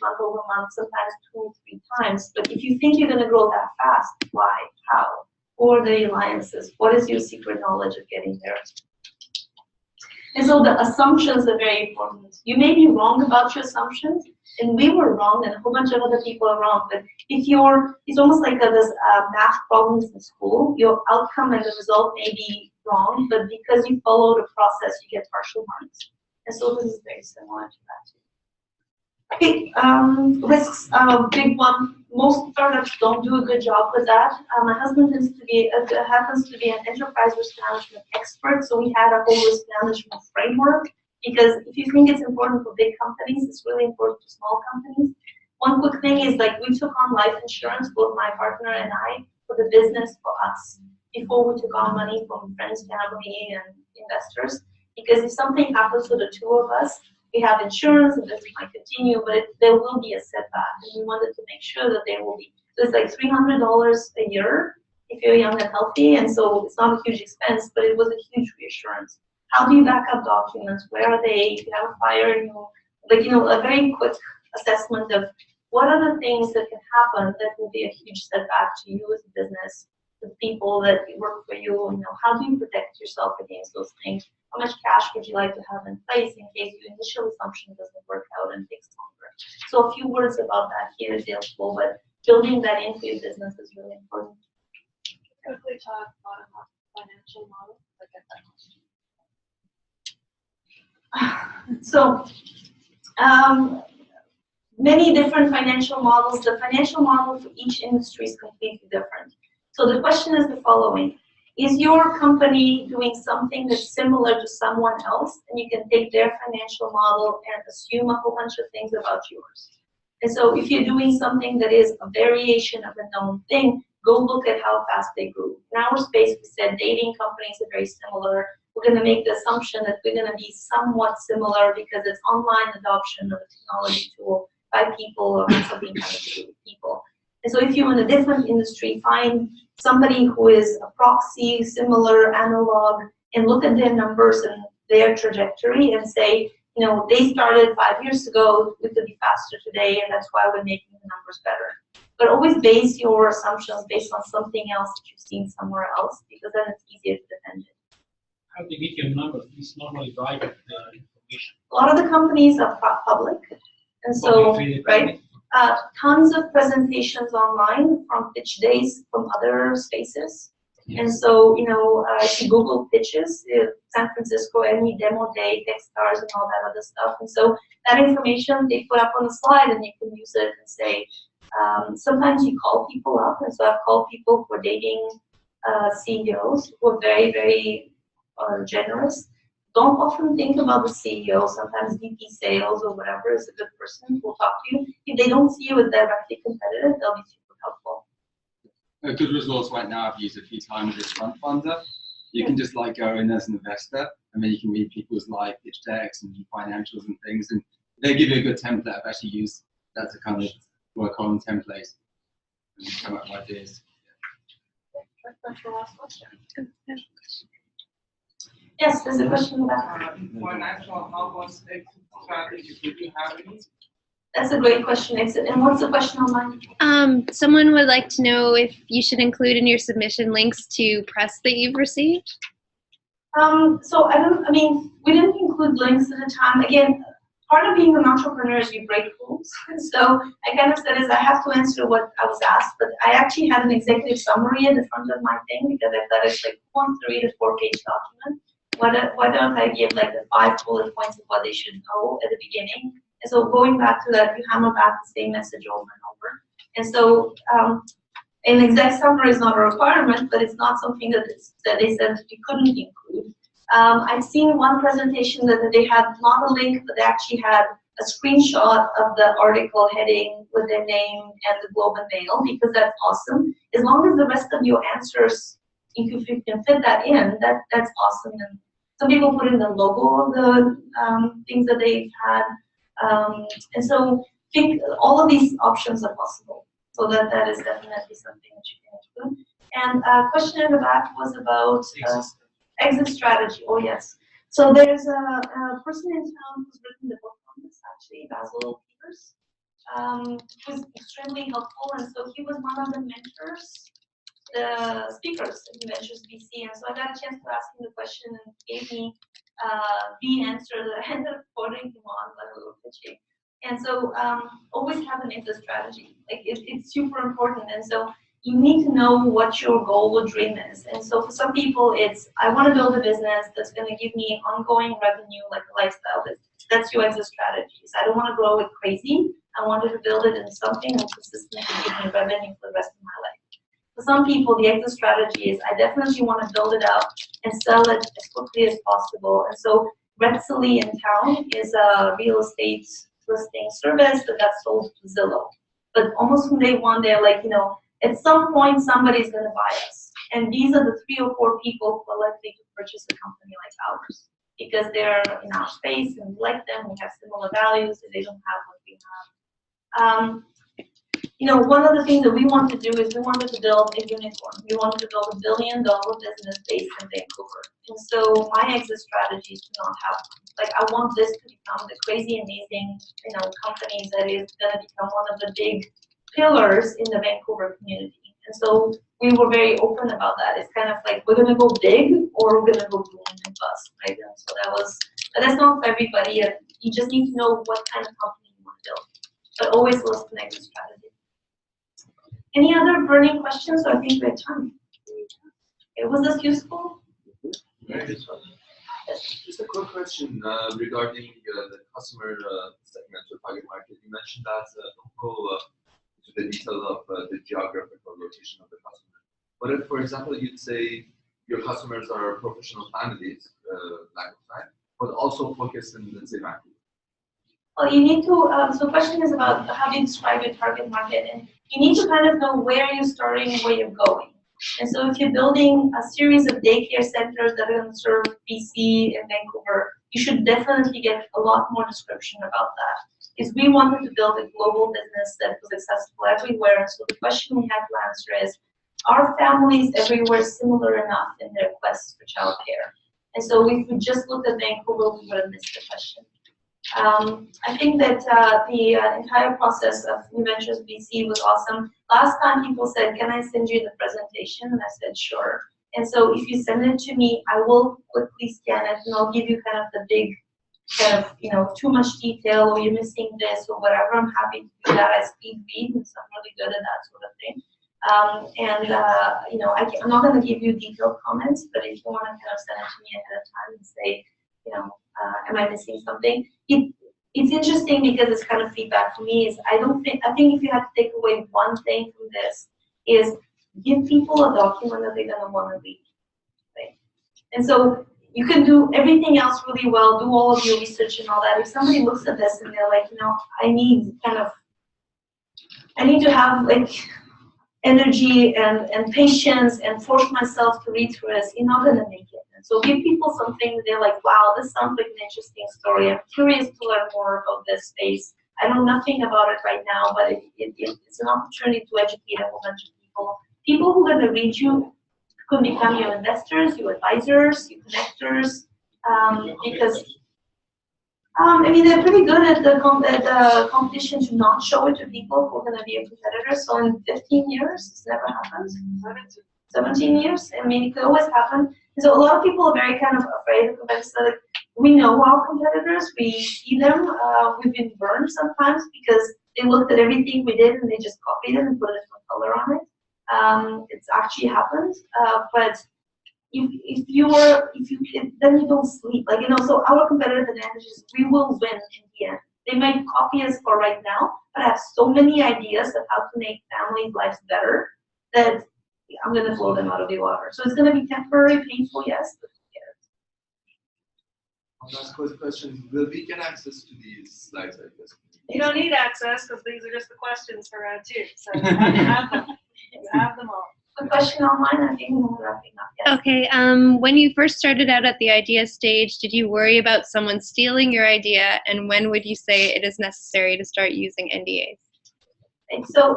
month over month, sometimes 2 or 3 times. But if you think you're going to grow that fast, why? How? Who are the alliances? What is your secret knowledge of getting there? And so the assumptions are very important. You may be wrong about your assumptions, and we were wrong, and a whole bunch of other people are wrong. But it's almost like there's math problems in school. Your outcome and the result may be wrong, but because you follow the process, you get partial marks. And so this is very similar to that. Okay, risks, big one. Most startups don't do a good job with that. My husband happens to be an enterprise risk management expert, so we had a whole risk management framework. Because if you think it's important for big companies, it's really important for small companies. One quick thing is, like, we took on life insurance, both my partner and I, for the business, for us, before we took on money from friends, family, and investors. Because if something happens to the 2 of us, we have insurance, and this might continue, but there will be a setback, and we wanted to make sure that there will be. So it's like $300 a year if you're young and healthy, and so it's not a huge expense, but it was a huge reassurance. How do you back up documents? Where are they? If you have a fire, a very quick assessment of what are the things that can happen that will be a huge setback to you as a business, the people that work for you. How do you protect yourself against those things? How much cash would you like to have in place in case your initial assumption doesn't work out and takes longer? So a few words about that here is helpful, but building that into your business is really important.
Quickly talk about financial model.
So many different financial models. The financial model for each industry is completely different. So the question is the following. Is your company doing something that's similar to someone else, and you can take their financial model and assume a whole bunch of things about yours? And so if you're doing something that is a variation of a known thing, go look at how fast they grew. In our space, we said dating companies are very similar. We're going to make the assumption that we're going to be somewhat similar because it's online adoption of a technology tool by people or something having to do with people. And so if you're in a different industry, find somebody who is a proxy, similar, analog, and look at their numbers and their trajectory and say, you know, they started 5 years ago, we could be faster today, and that's why we're making the numbers better. But always base your assumptions based on something else that you've seen somewhere else, because then it's easier to defend it.
How to get your numbers? These normally drive the information.
A lot of the companies are public, and so, right? Tons of presentations online from pitch days from other spaces. And so, you know, if you Google pitches, San Francisco, any demo day, Techstars, and all that other stuff. And so that information they put up on the slide, and you can use it and say, sometimes you call people up. And so I've called people who are dating CEOs who are very, very generous. Don't often think about the CEO. Sometimes VP sales or whatever is a good person who will talk to you. If they don't see you as directly competitive, they'll be super helpful.
A good resource right now I've used a few times is Front Funder. You can just like go in as an investor, and then you can read people's like pitch decks and financials and things, and they give you a good template. I've actually used that to kind of work on templates and come up with ideas.
That's the last question. Yes, there's a question about
financial how was exit strategy? Did you have any?
That's a great question, Exit. And what's the question online?
Someone would like to know if you should include in your submission links to press that you've received.
So I mean, we didn't include links at the time. Again, part of being an entrepreneur is you break rules. So I kind of said is I have to answer what I was asked, but I actually had an executive summary at the front of my thing because I thought it's like who wants to read a 4-page document? Why don't I give like the 5 bullet points of what they should know at the beginning? And so going back to that, you hammer back the same message over and over. And so an exec summary is not a requirement, but it's not something that they said you couldn't include. I've seen one presentation that they had not a link, but they actually had a screenshot of the article heading with their name and the Globe and Mail, because that's awesome. As long as the rest of your answers, if you can fit that in, that's awesome. And some people put in the logo of the things that they've had. And so I think all of these options are possible. So that is definitely something that you can include. And a question in the back was about exit strategy. Oh, yes. So there's a person in town who's written the book on this, actually, Basil Peters, who's extremely helpful. And so he was one of the mentors, the speakers at New Ventures BC. And so I got a chance to ask him the question, and he gave me the answer that I ended up quoting him on, but a little pitching. And so always have an exit strategy. Like it's super important. And so you need to know what your goal or dream is. And so for some people, it's I want to build a business that's going to give me ongoing revenue, like a lifestyle business. That's your exit strategy. So I don't want to grow it crazy. I wanted to build it in something that consistently give me revenue for the rest of my life. For some people, the exit strategy is I definitely want to build it out and sell it as quickly as possible. And so Repsily in town is a real estate listing service that got sold to Zillow. But almost from day one, they're like, you know, at some point somebody's going to buy us. And these are the 3 or 4 people who are likely to purchase a company like ours because they're in our space and we like them, we have similar values, and they don't have what we have. You know, one of the things that we want to do is we wanted to build a unicorn. We wanted to build $1 billion business based in Vancouver. And so my exit strategy is to not have, like, I want this to become the crazy, amazing, you know, company that is going to become one of the big pillars in the Vancouver community. And so we were very open about that. It's kind of like, we're going to go big or we're going to go boom and bust, right? And so that was, but that's not for everybody. You just need to know what kind of company you want to build. But always list an exit strategy. Any other burning questions? I think we have time. Was this useful?
Very good.
Just a quick question regarding the customer segment or target market. You mentioned that don't go to the detail of the geographical location of the customer. But if, for example, you'd say your customers are professional families, lack of time, but also focused in, let's say, Vancouver.
Well, you need to, so the question is about how do you describe your target market, and you need to kind of know where you're starting and where you're going. And so if you're building a series of daycare centers that are going to serve BC and Vancouver, you should definitely get a lot more description about that. Because we wanted to build a global business that was accessible everywhere. So the question we had to answer is, are families everywhere similar enough in their quest for childcare? And so if we just looked at Vancouver, we would have missed the question. I think that the entire process of New Ventures BC was awesome. Last time people said, can I send you the presentation? And I said, sure. And so if you send it to me, I will quickly scan it and I'll give you kind of the big, kind of, you know, too much detail or you're missing this or whatever. I'm happy to do that. I speed read, and so I'm really good at that sort of thing. You know, I'm not going to give you detailed comments, but if you want to kind of send it to me ahead of time and say, you know, am I missing something? It's interesting because it's kind of feedback for me. I think if you have to take away one thing from this is give people a document that they're going to want to read. Right? And so you can do everything else really well, do all of your research and all that. If somebody looks at this and they're like, you know, I need to have like energy and patience and force myself to read through this, you're not going to make it. And so give people something they're like, wow, this sounds like an interesting story. I'm curious to learn more about this space. I know nothing about it right now, but it's an opportunity to educate a whole bunch of people. People who are going to read you could become your investors, your advisors, your connectors, because I mean, they're pretty good at the competition to not show it to people who are going to be a competitor. So in 15 years, it's never happened. 17 years, I mean, it could always happen. And so a lot of people are very kind of afraid of competitors. So like, we know our competitors, we see them. We've been burned sometimes because they looked at everything we did and they just copied it and put a different color on it. It's actually happened, but then you don't sleep. Like, you know, so our competitive advantage is we will win in the end. They might copy us for right now, but I have so many ideas of how to make family lives better that I'm going to blow them out of the water. So it's going to be temporary, painful, yes, but
One last quick question. Will we get access to these slides like this?
You don't need access because these are just the questions for round 2. So you have them. You have them all.
a question online. I think we're wrapping up. Yes.
Okay. When you first started out at the idea stage, did you worry about someone stealing your idea? And when would you say it is necessary to start using NDAs?
And so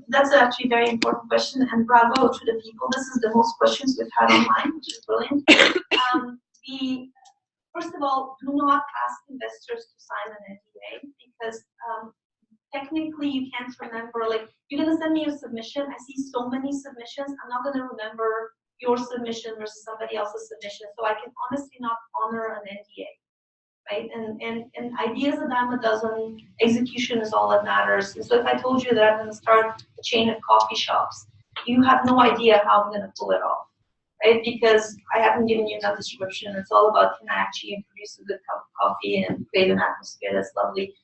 that's actually a very important question, and bravo to the people. This is the most questions we've had online, which is brilliant. First of all, do not ask investors to sign an NDA because technically you can't remember. Like, you're going to send me a submission. I see so many submissions. I'm not going to remember your submission versus somebody else's submission. So I can honestly not honor an NDA. Right? And ideas a dime a dozen, execution is all that matters. And so if I told you that I'm going to start a chain of coffee shops, you have no idea how I'm going to pull it off, right? Because I haven't given you enough description. It's all about, can I actually produce a good cup of coffee and create an atmosphere that's lovely.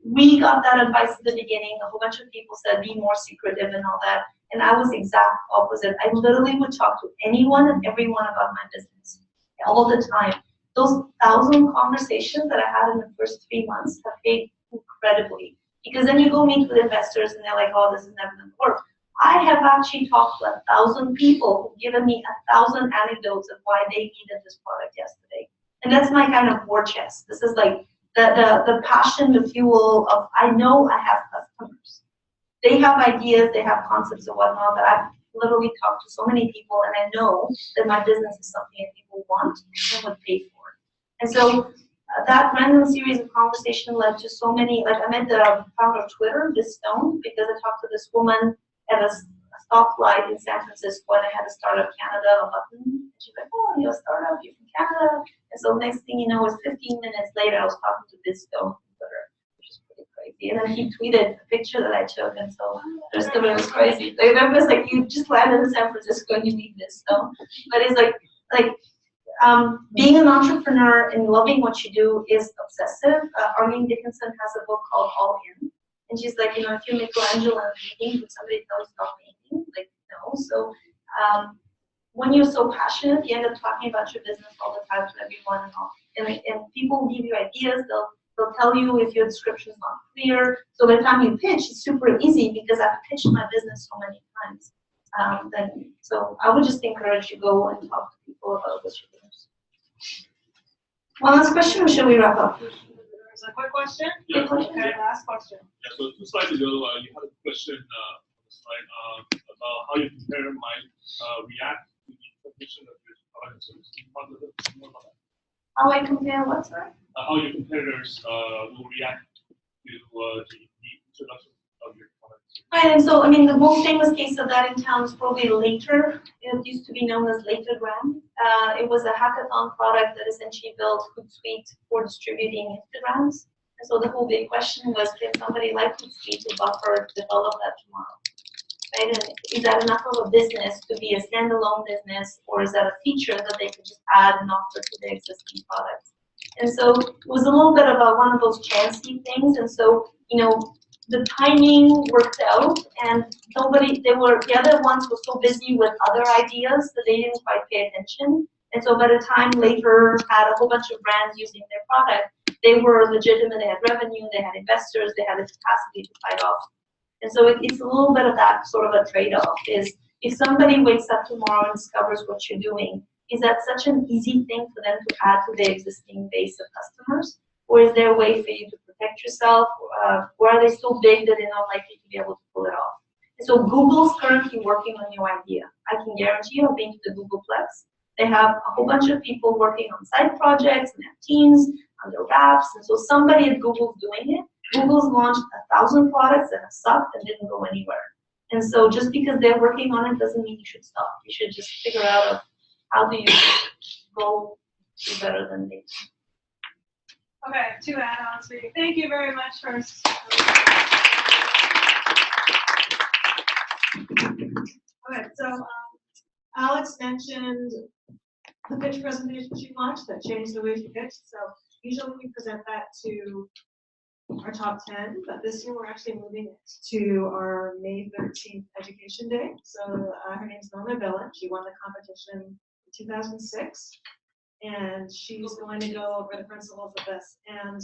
We got that advice at the beginning. A whole bunch of people said, be more secretive and all that. And I was exact opposite. I literally would talk to anyone and everyone about my business all the time. Those 1,000 conversations that I had in the first 3 months have paid incredibly. Because then you go meet with investors and they're like, oh, this is never going to work. I have actually talked to 1,000 people who've given me 1,000 anecdotes of why they needed this product yesterday. And that's my kind of war chest. This is like the passion, the fuel of, I know I have customers. They have ideas, they have concepts and whatnot, but I've literally talked to so many people, and I know that my business is something that people want and would pay for. And so that random series of conversation led to so many, like I met the founder of Twitter, this Stone, because I talked to this woman at a stoplight in San Francisco, and I had a Startup Canada button. And she's like, oh, you're a startup, you're from Canada. And so next thing you know, it was 15 minutes later, I was talking to this Stone on Twitter, which is pretty crazy. And then he tweeted a picture that I took, and so the rest of it was crazy. Like, it was like, you just landed in San Francisco and you need this Stone. But it's like being an entrepreneur and loving what you do is obsessive. Arlene Dickinson has a book called All In. And she's like, you know, if you're Michelangelo in a painting, would somebody tell you stop painting? Like, no. So when you're so passionate, you end up talking about your business all the time to everyone and all. And people will give you ideas, they'll They'll tell you if your description is not clear. So by the time you pitch, it's super easy because I've pitched my business so many times. So I would just encourage you to go and talk to people about what you're doing. One last question, or should we wrap up?
There's a quick question?
Quick question?
Okay, last question.
Yeah, so 2 slides ago, you had a question on the slide about how you compare React to the competition of your product. So can you talk a little bit more about that?
How I compare what, sorry?
How your competitors will react to the introduction of your product.
Right, and so, I mean, the most famous case of that in town is probably Later. It used to be known as Latergram. It was a hackathon product that essentially built Hootsuite for distributing Instagrams. And so the whole big question was, can somebody like Hootsuite to buffer develop that tomorrow? Right, and is that enough of a business to be a standalone business, or is that a feature that they could just add and offer to their existing products? And so it was a little bit of one of those chancy things. And so, the timing worked out, and the other ones were so busy with other ideas that they didn't quite pay attention. And so by the time Later had a whole bunch of brands using their product, they were legitimate, they had revenue, they had investors, they had the capacity to fight off. And so it's a little bit of that sort of a trade-off, is if somebody wakes up tomorrow and discovers what you're doing, is that such an easy thing for them to add to their existing base of customers? Or is there a way for you to protect yourself? Or are they so big that they're not likely to be able to pull it off? And so Google's currently working on your idea. I can guarantee you, I've been to the Googleplex. They have a whole bunch of people working on side projects and have teams on their apps. And so somebody at Google's doing it. Google's launched 1,000 products that have sucked and didn't go anywhere. And so just because they're working on it doesn't mean you should stop. You should just figure out how do you go do better than they do.
Okay, 2 add-ons for you. Thank you very much first. Okay, so Alex mentioned the pitch presentation she launched that changed the way she pitched. So usually we present that to our top 10, but this year we're actually moving it to our May 13th Education Day. So her name's Norma Villan. She won the competition in 2006. And she's going to go over the principles of this. And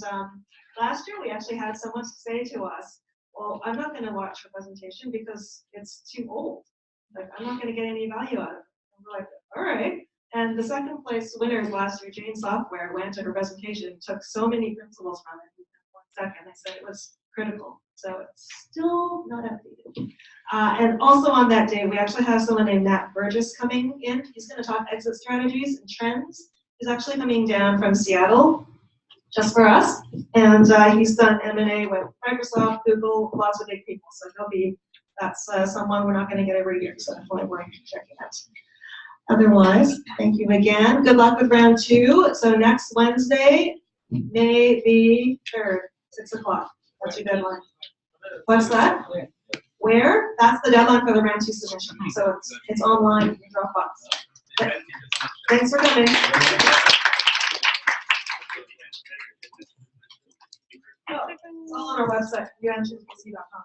last year we actually had someone say to us, well, I'm not going to watch her presentation because it's too old. Like, I'm not going to get any value out of it. And we're like, all right. And the second place winners last year, Jane Software, went to her presentation, took so many principles from it in 1 second. They said it was critical. So it's still not outdated. And also on that day, we actually have someone named Matt Burgess coming in. He's going to talk exit strategies and trends. He's actually coming down from Seattle just for us. And he's done M&A with Microsoft, Google, lots of big people. So that's someone we're not going to get every year. So definitely worth checking out. Otherwise, thank you again. Good luck with round 2. So next Wednesday, May the 3rd, 6 o'clock. That's your deadline. What's that? Where? That's the deadline for the round 2 submission. So it's online in Dropbox. Thanks for coming. It's all on our website, unbc.com.